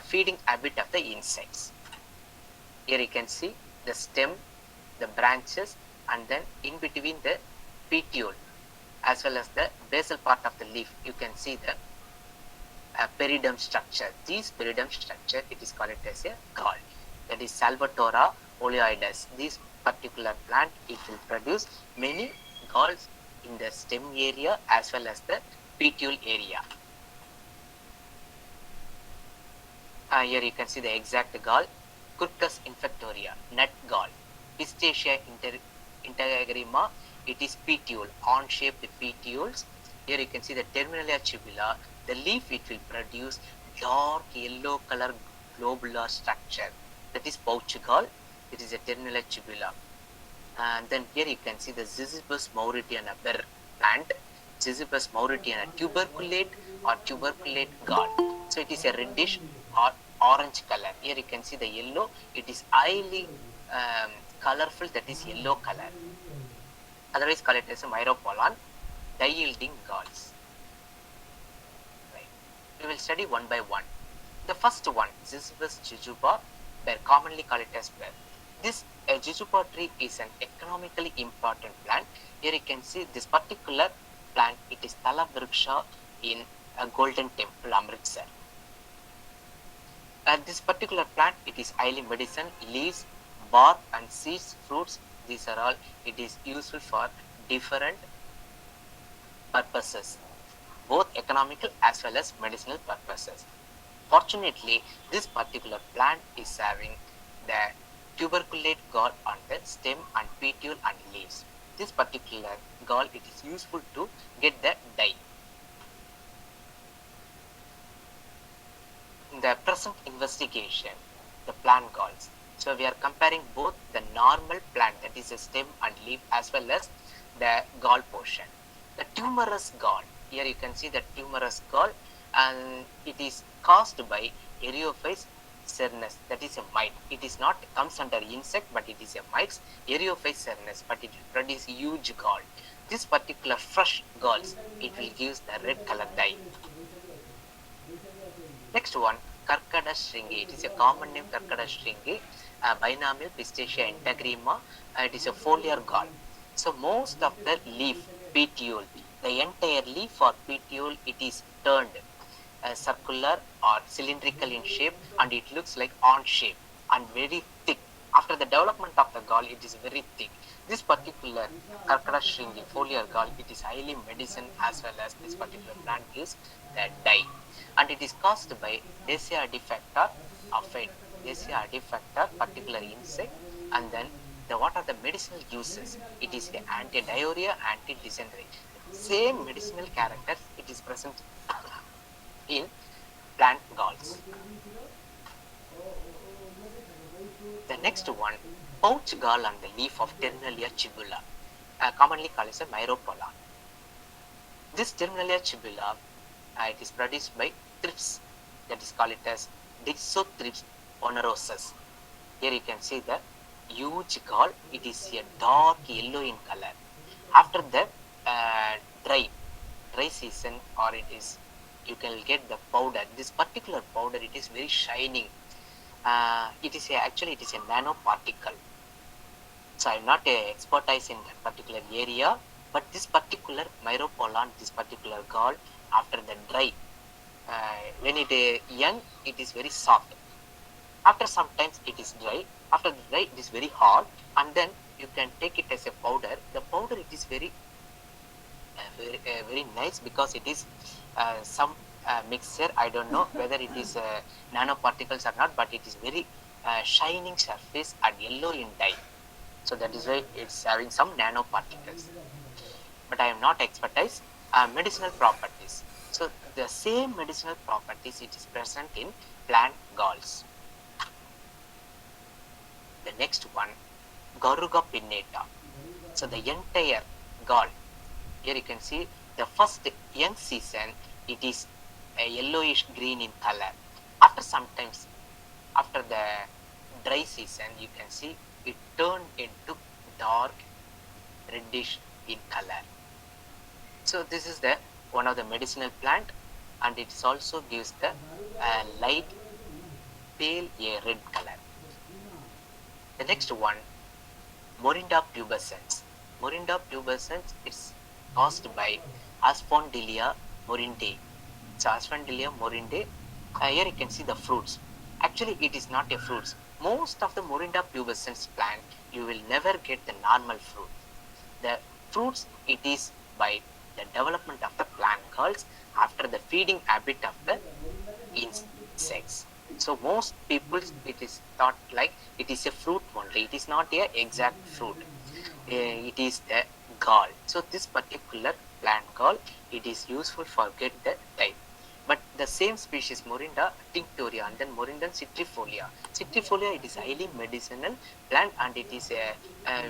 feeding habit of the insects. Here you can see the stem, the branches, and then in between the petiole as well as the basal part of the leaf, you can see the peridome structure. This peridome structure, it is called as a gall. That is Salvatora oleoides. This particular plant, it will produce many galls in the stem area as well as the petiole area. Here you can see the exact gall. Curcus infectoria, nut gall. Pistacia integrima, it is petiole, on-shaped petioles. Here you can see the terminalia tubula. The leaf, it will produce dark yellow color globular structure. That is pouch gall. It is a terminalia tubula. And then here you can see the Ziziphus mauritiana burr plant. Ziziphus mauritiana tuberculate or tuberculate gall. So it is a reddish or orange color. Here you can see the yellow. It is highly colorful, that is yellow color. Otherwise call it as a myropolan, dye-yielding galls. Right. We will study one by one. The first one, Ziziphus jujuba, burr, commonly called it as burr. This jujuba tree is an economically important plant. Here you can see this particular plant, it is Tala Vriksha in a Golden Temple, Amritsar. This particular plant, it is highly medicine, leaves, bark and seeds, fruits, these are all, it is useful for different purposes, both economical as well as medicinal purposes. Fortunately, this particular plant is having the tuberculate gall on the stem and petiole and leaves. This particular gall, it is useful to get the dye. In the present investigation, the plant galls. So we are comparing both the normal plant, that is a stem and leaf, as well as the gall portion. The tumorous gall, here you can see the tumorous gall, and it is caused by Eriophis cernus, that is a mite. It is not comes under insect, but it is a mite, Eriophis cernus, but it will produce huge gall. This particular fresh galls, it will give the red color dye. Next one, Carcada stringy. It is a common name, Carcada stringy, binomial Pistachia integrima. It is a foliar gall. So most of the leaf, petiole, the entire leaf or petiole, it is turned circular or cylindrical in shape, and it looks like on shape and very thick. After the development of the gall, it is very thick. This particular Carcada stringy foliar gall, it is highly medicine, as well as this particular plant gives the dye, and it is caused by Dacia defector of it. Dacia defector, particular insect, and then what are the medicinal uses? It is the anti-diarrhea, anti-dysentery. Same medicinal characters it is present in plant galls. The next one, pouch gall on the leaf of Terminalia chibula, commonly called as a myropolla. This Terminalia chibula, it is produced by thrips, that is called it as Dixothrips onerosus. Here you can see the huge gall. It is a dark yellow in color. After the dry season, or it is, you can get the powder. This particular powder, it is very shining. It is actually it is a nanoparticle. So I am not a expertise in that particular area, but this particular myropolla, this particular gall, after the dry, when it is young, it is very soft. After sometimes it is dry. After the dry, it is very hard, and then you can take it as a powder. The powder, it is very very nice, because it is some mixture. I don't know whether it is nanoparticles or not, but it is very shining surface and yellow in dye. So that is why it's having some nanoparticles. But I am not expertise. Medicinal properties. So the same medicinal properties, it is present in plant galls. The next one, Garuga pinnata. So the entire gall, here you can see the first young season, it is a yellowish green in color. After sometimes, after the dry season, you can see it turned into dark reddish in color. So this is the one of the medicinal plant, and it also gives the light pale red color. The next one, Morinda pubescens. Morinda pubescens is caused by Asphodel morindae. So Asphodel morindae. Here you can see the fruits. Actually, it is not a fruits. Most of the Morinda pubescens plant, you will never get the normal fruit. The fruits, it is by the development of the plant galls after the feeding habit of the insects. So most people, it is thought like it is a fruit only. It is not a exact fruit. It is the gall. So this particular plant gall, it is useful for get the type. But the same species, Morinda tinctoria and then Morinda citrifolia. Citrifolia, it is highly medicinal plant, and it is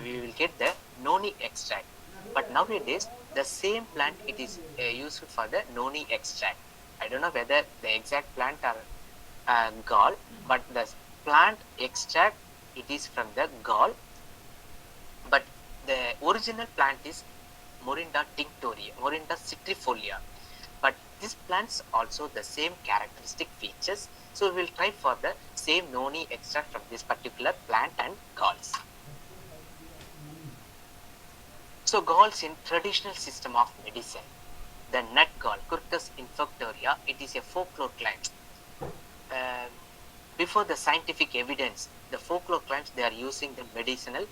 we will get the noni extract. But nowadays, the same plant, it is useful for the noni extract. I don't know whether the exact plant are gall, but the plant extract, it is from the gall, but the original plant is Morinda tinctoria, Morinda citrifolia. But these plants also the same characteristic features, so we will try for the same noni extract from this particular plant and galls. So galls in traditional system of medicine, the nut gall, Quercus infectoria, it is a folklore plant. Before the scientific evidence, the folklore claims they are using the medicinal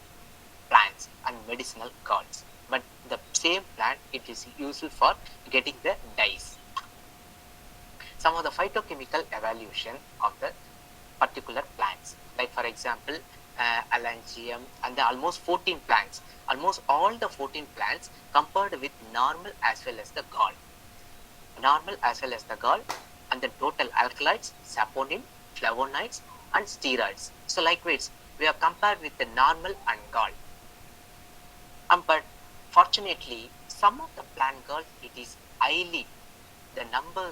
plants and medicinal galls. But the same plant, it is useful for getting the dyes. some of the phytochemical evaluation of the particular plants. Like for example, Alangium and the almost 14 plants, almost all the 14 plants compared with normal as well as the gall. Normal as well as the gall, and the total alkaloids, saponin, flavonoids, and steroids. So likewise, we have compared with the normal and gall. But fortunately, some of the plant galls, it is highly, the number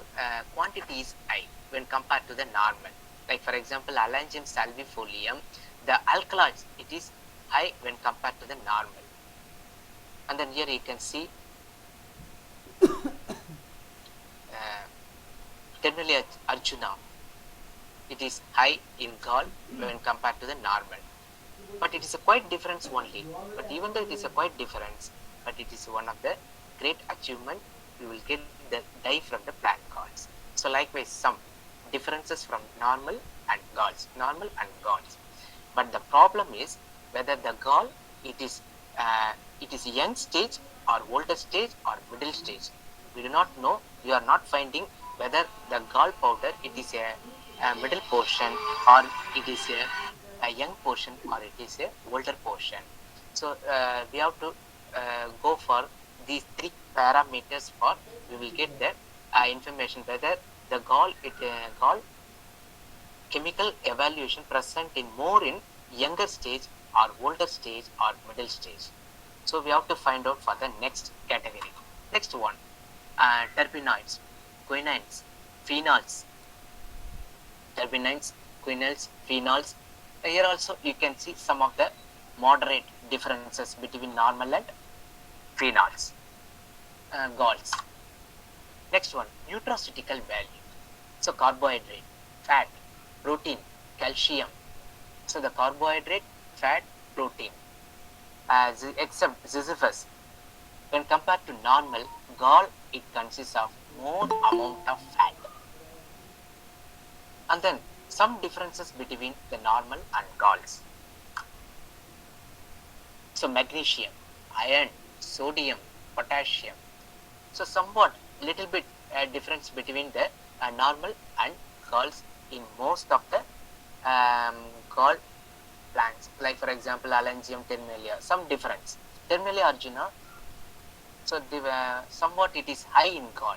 quantity is high when compared to the normal. Like for example, Alangium salvifolium, the alkaloids, it is high when compared to the normal. And then here you can see Terminalia arjuna, it is high in gall when compared to the normal. But it is a quite difference only. But even though it is a quite difference, but it is one of the great achievement, we will get the dye from the plant galls. So likewise, some differences from normal and galls, normal and galls. But the problem is whether the gall, it is young stage or older stage or middle stage. We do not know. We are not finding whether the gall powder, it is a middle portion or it is a young portion or it is a older portion. So we have to go for these three parameters for we will get the information whether the gall chemical evaluation present in more in younger stage or older stage or middle stage. So we have to find out for the next category. Next one, terpenoids, quinones, phenols. Terpenoids, quinones, phenols. Here also you can see some of the moderate differences between normal and phenols, galls. Next one, nutraceutical value. So carbohydrate, fat, protein, calcium. So the carbohydrate, fat, protein. Except Ziziphus, when compared to normal, gall, it consists of more amount of fat. And then some differences between the normal and galls. So magnesium, iron, sodium, potassium. So somewhat little bit difference between the normal and galls in most of the gall plants. Like for example, Alangium terminalia, some difference. Terminalia arjuna, so somewhat it is high in gall.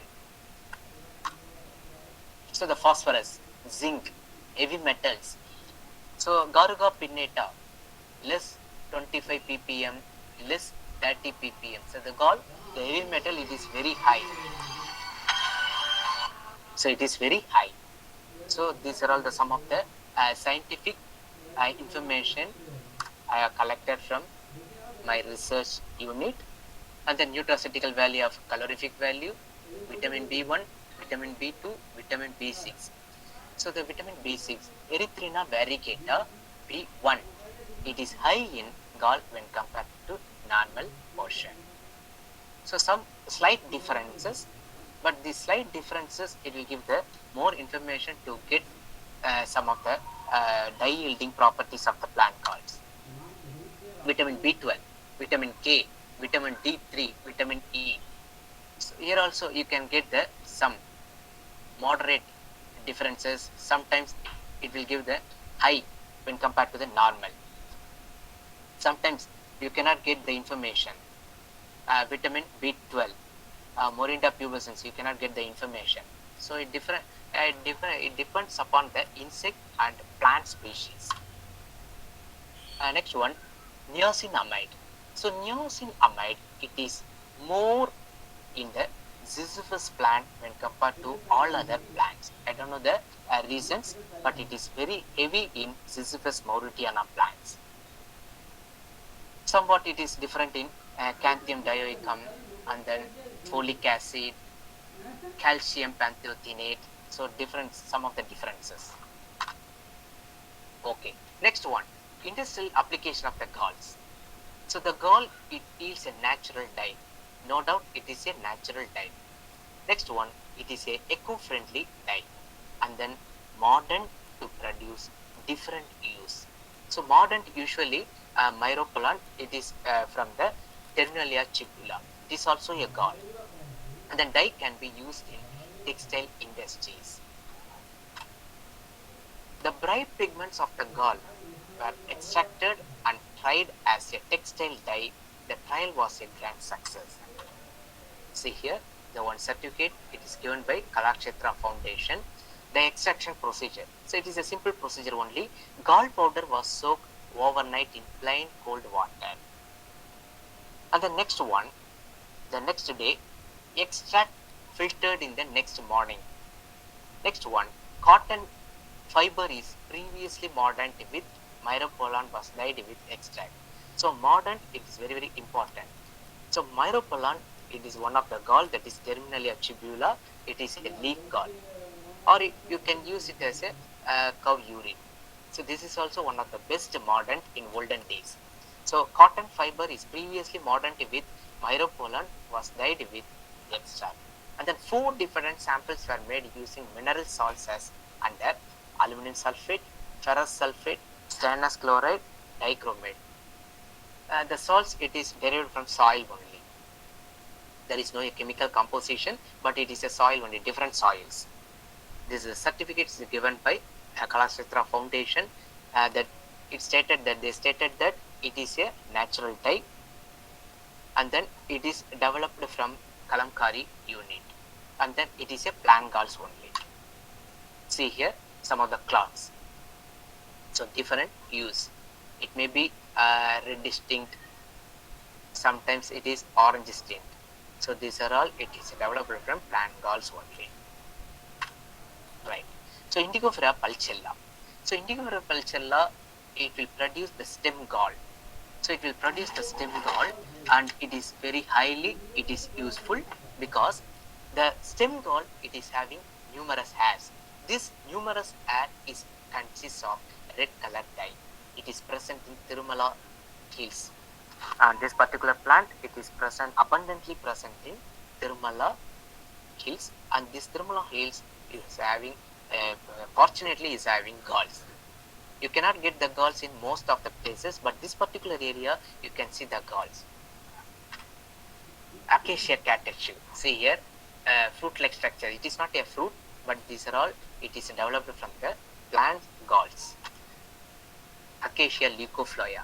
So the phosphorus, zinc, heavy metals. So Garuga pinnata, less 25 ppm, less 30 ppm. So the gall, the heavy metal, it is very high. So it is very high. So these are all the some of the scientific information I have collected from my research unit. And the nutraceutical value of calorific value, vitamin B1, vitamin B2, vitamin B6. So the vitamin B6, Erythrina variegata B1, it is high in gall when compared to normal portion. So some slight differences, but the slight differences, it will give the more information to get some of the dye yielding properties of the plant galls. Vitamin B12, vitamin K, vitamin D3, vitamin E. So here also you can get the some moderate differences. Sometimes it will give the high when compared to the normal. Sometimes you cannot get the information. Vitamin B12, Morinda pubescens, you cannot get the information. So it depends upon the insect and plant species. Next one, niacinamide. So niacinamide, it is more in the Ziziphus plant when compared to all other plants. I don't know the reasons, but it is very heavy in Ziziphus mauritiana plants. Somewhat it is different in Canthium dioicum, and then folic acid, calcium pantothenate. So different, some of the differences. Okay, next one, industrial application of the galls. So the gall, it yields a natural dye. No doubt it is a natural dye. Next one, it is a eco-friendly dye. And then mordant to produce different use. So mordant usually myropolan, it is from the Terminalia chipula. It is also a gall. And then dye can be used in textile industries. The bright pigments of the gall were extracted and tried as a textile dye. The trial was a grand success. See here, the one certificate, it is given by Kalakshetra Foundation. The extraction procedure. So it is a simple procedure only. Gall powder was soaked overnight in plain cold water. And the next one, the next day, extract filtered in the next morning. Next one, cotton fiber is previously mordant with myropolan was dyed with extract. So mordant, it is very, very important. So myropolan, it is one of the gall that is Terminalia tubula. It is a leaf gall, or you can use it as a cow urine. So this is also one of the best mordant in olden days. So cotton fiber is previously mordant with myropolan was dyed with extract. And then 4 different samples were made using mineral salts as under aluminum sulfate, ferrous sulfate, stannous chloride, dichromate. The salts, it is derived from soil only. There is no chemical composition, but it is a soil only, different soils. This is a certificate is given by Kalakshetra Foundation that it stated that they stated that it is a natural dye, and then it is developed from Kalamkari unit, and then it is a plant galls only. See here some of the cloths. So different use. It may be red distinct. Sometimes it is orange distinct. So these are all, it is developed from plant galls only. Right. So Indigofera pulchella. So Indigofera pulchella, it will produce the stem gall. So it will produce the stem gall, and it is very highly, it is useful because the stem gall, it is having numerous hairs. This numerous hair is consists of red color dye. It is present in Tirumala hills. And this particular plant, it is present, abundantly present in Tirumala hills, and this Tirumala hills is having, fortunately is having galls. You cannot get the galls in most of the places, but this particular area, you can see the galls. Acacia catechu. See here, fruit-like structure. It is not a fruit, but these are all, it is developed from the plant galls. Acacia leucofloya,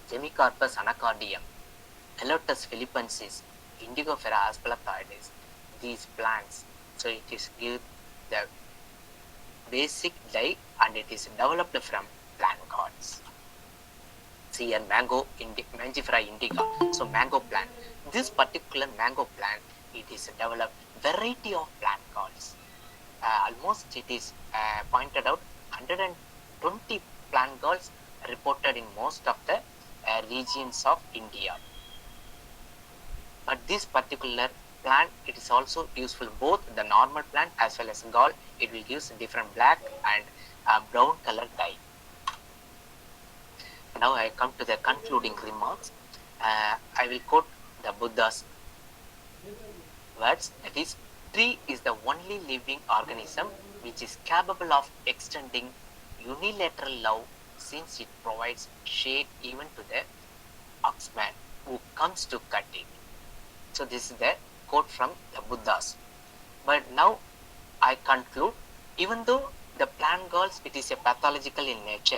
Gemicarpus anacardium, Elotus philippensis, Indigofera aspelathoides. These plants, so it is give the basic dye, and it is developed from plant galls. See here, mango, Mangifera indica. So mango plant. This particular mango plant, it is developed variety of plant galls. Almost it is pointed out 120 plant galls reported in most of the regions of India. But this particular plant, it is also useful, both the normal plant as well as gall. It will give different black and brown color dye. Now I come to the concluding remarks. I will quote the Buddha's words, that is, tree is the only living organism which is capable of extending unilateral love, since it provides shade even to the oxman who comes to cut it. So this is the quote from the Buddhas. But now I conclude, even though the plant galls, it is a pathological in nature,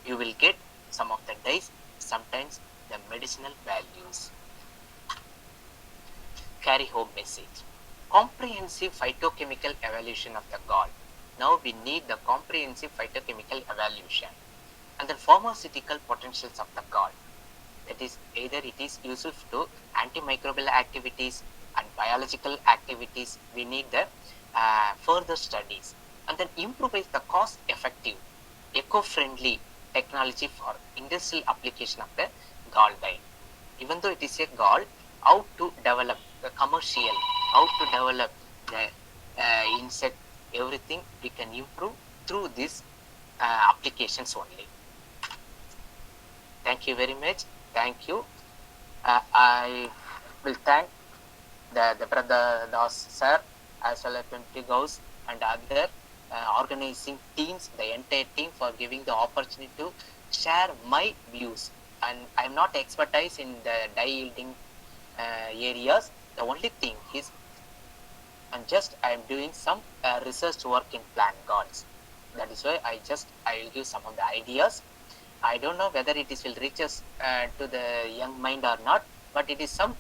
you will get some of the dyes, sometimes the medicinal values. Carry home message. Comprehensive phytochemical evaluation of the gall. Now we need the comprehensive phytochemical evaluation. And the pharmaceutical potentials of the gall. That is, either it is useful to antimicrobial activities and biological activities. We need the further studies. And then improvise the cost-effective, eco-friendly technology for industrial application of the gall dye. Even though it is a gall, how to develop the commercial, how to develop the insect, everything we can improve through these applications only. Thank you very much. Thank you. I will thank the brother Das sir, as well as Pimpi Gauss and other organizing teams, the entire team, for giving the opportunity to share my views. And I am not expertise in the dye yielding areas. The only thing is and just I am doing some research work in plant gods. That is why I will give some of the ideas. I don't know whether it will reach us to the young mind or not, but it is some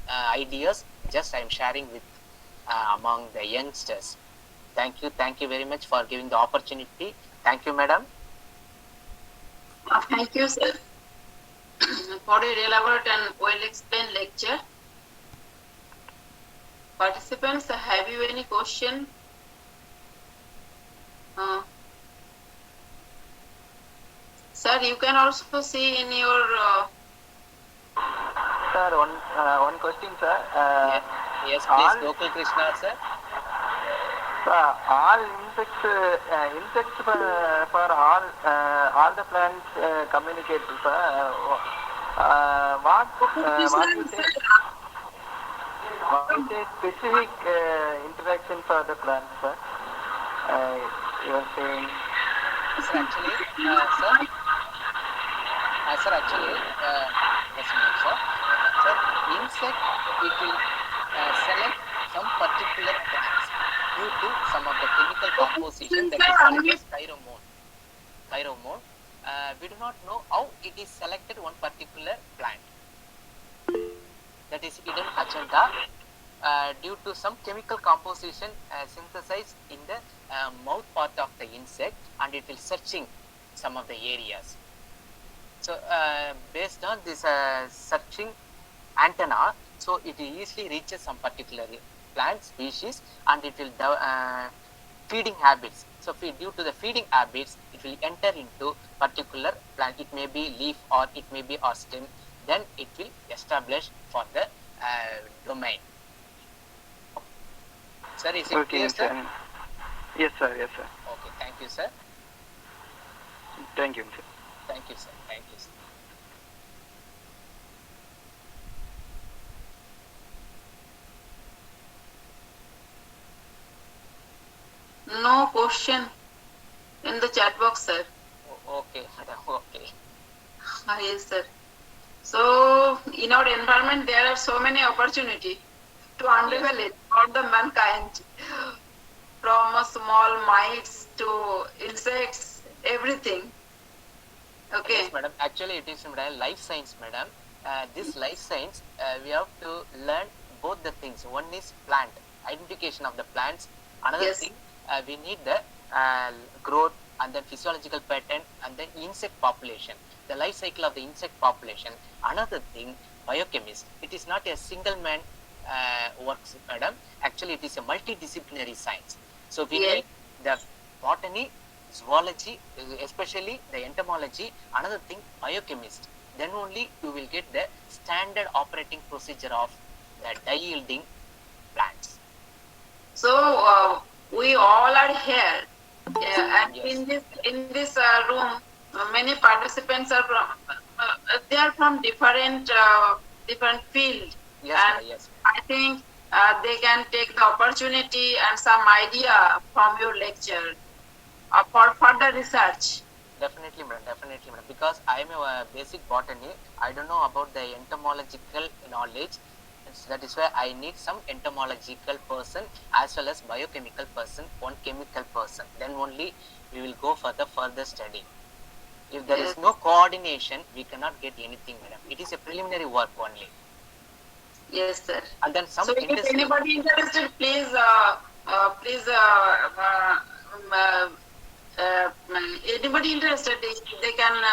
ideas just I am sharing with among the youngsters. Thank you very much for giving the opportunity. Thank you, madam. Thank you, sir, for your elaborate and well-explained lecture. Participants, have you any question? Sir, you can also see in your. Sir, one question, sir. Yes, please, Gokul Krishna, sir. All insects for all the plants communicate, sir. What you say? What is a specific interaction for the plants, sir? You are saying. Sir, actually, just a minute, sir. Sir, insect, it will select some particular plants due to some of the chemical composition that is called as pheromone. We do not know how it is selected one particular plant. That is hidden agenda due to some chemical composition synthesized in the mouth part of the insect, and it will searching some of the areas. So based on this searching antenna, so it easily reaches some particular plant species, and it will feeding habits. So due to the feeding habits, it will enter into particular plant. It may be leaf or it may be or stem. Then it will establish for the domain. Sir, is it clear, sir? Yes, sir. Yes, sir. Okay, thank you, sir. Thank you, sir. Thank you, sir. Thank you, sir. No question in the chat box, sir. Okay, madam. Okay. Yes, sir. So, in our environment, there are so many opportunities to unravel it for the mankind, from small mites to insects, everything. Okay. Yes, madam. Actually, it is life science, madam. This life science, we have to learn both the things. One is plant, identification of the plants. Another thing, we need the growth and then physiological pattern and then insect population, the life cycle of the insect population. Another thing, biochemist. It is not a single man works, madam. Actually, it is a multidisciplinary science. So we need the botany, zoology, especially the entomology. Another thing, biochemist. Then only you will get the standard operating procedure of the dye yielding plants. So we all are here, and in this room, many participants are from. They are from different field. Yes, and yes. I think they can take the opportunity and some idea from your lecture for further research. Definitely, madam. Because I am a basic botany, I don't know about the entomological knowledge. That is why I need some entomological person as well as biochemical person, one chemical person. Then only we will go for the further study. If there is no coordination, we cannot get anything, madam. It is a preliminary work only. Yes, sir. And then some. So if anybody interested, please, anybody interested, they can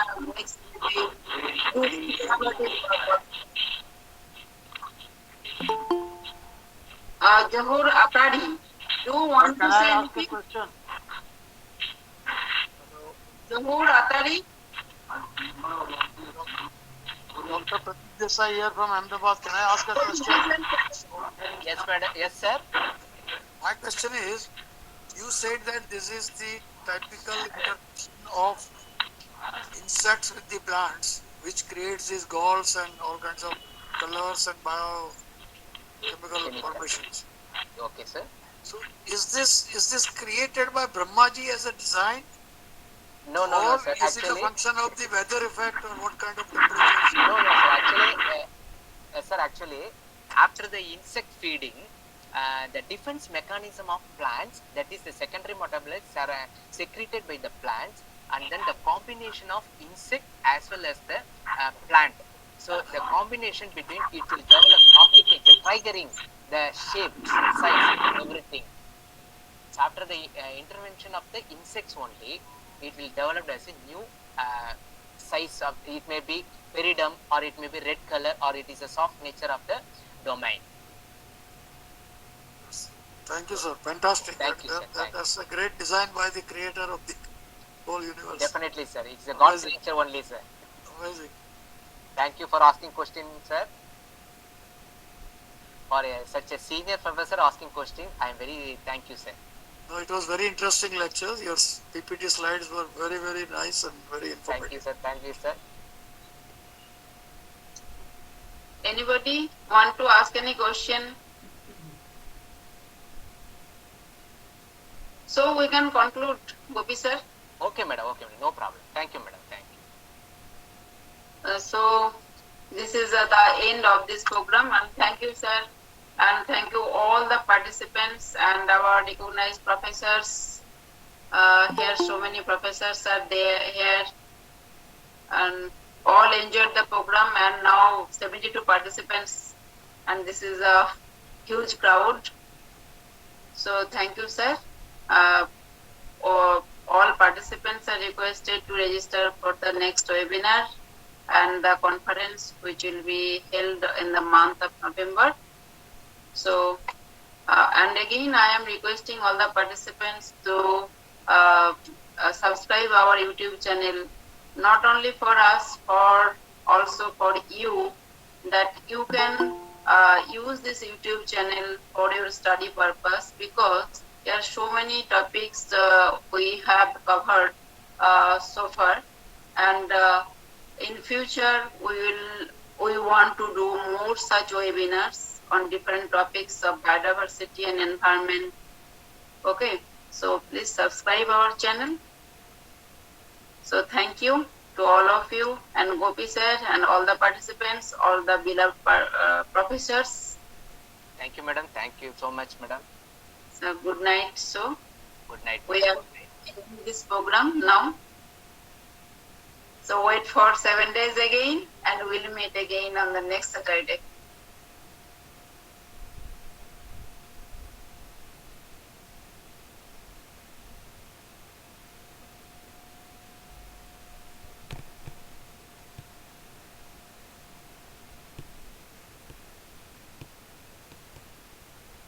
Jahur Apadi, do you want to say anything? Question? Jahur Atari? Dr. Pratik Desai here from Ahmedabad. Can I ask a question? Yes, madam. Yes, sir. My question is, you said that this is the typical interaction of insects with the plants, which creates these galls and all kinds of colors and biochemical formations. Okay, sir. So, is this created by Brahmaji as a design? No, sir. Is it a function of the weather effect or what kind of temperatures? No, sir. Actually, after the insect feeding, the defense mechanism of plants, that is the secondary metabolites are secreted by the plants, and then the combination of insect as well as the plant. So the combination between it will develop architecture, triggering the shape, size, everything. So after the intervention of the insects only, it will develop as a new size of, it may be peridum, or it may be red color, or it is a soft nature of the domain. Thank you, sir. Fantastic. Thank you, sir. Thank That's a great design by the creator of the whole universe. Definitely, sir. It's a God's Amazing. nature only, sir. Amazing. Thank you for asking question, sir. For such a senior professor asking question, I am very thank you, sir. No, it was very interesting lecture. Your PPT slides were very, very nice and very informative. Thank you, sir. Thank you, sir. Anybody want to ask any question? So we can conclude, Gopi sir. Okay, madam. Okay, madam. No problem. Thank you, madam. Thank you. So this is the end of this program, and thank you, sir, and thank you all the participants and our recognized professors. Here, so many professors are there here, and all enjoyed the program. And now 72 participants, and this is a huge crowd. So thank you, sir. All participants are requested to register for the next webinar and the conference, which will be held in the month of November. So, and again, I am requesting all the participants to subscribe our YouTube channel, not only for us, for also for you, that you can use this YouTube channel for your study purpose, because there are so many topics we have covered so far, and in future we want to do more such webinars on different topics of biodiversity and environment. Okay, so please subscribe our channel. So thank you to all of you, and Gopi sir, and all the participants, all the beloved professors. Thank you, madam. Thank you so much, madam. So good night. So Good night. we are ending this program now. So wait for 7 days again, and we'll meet again on the next Saturday.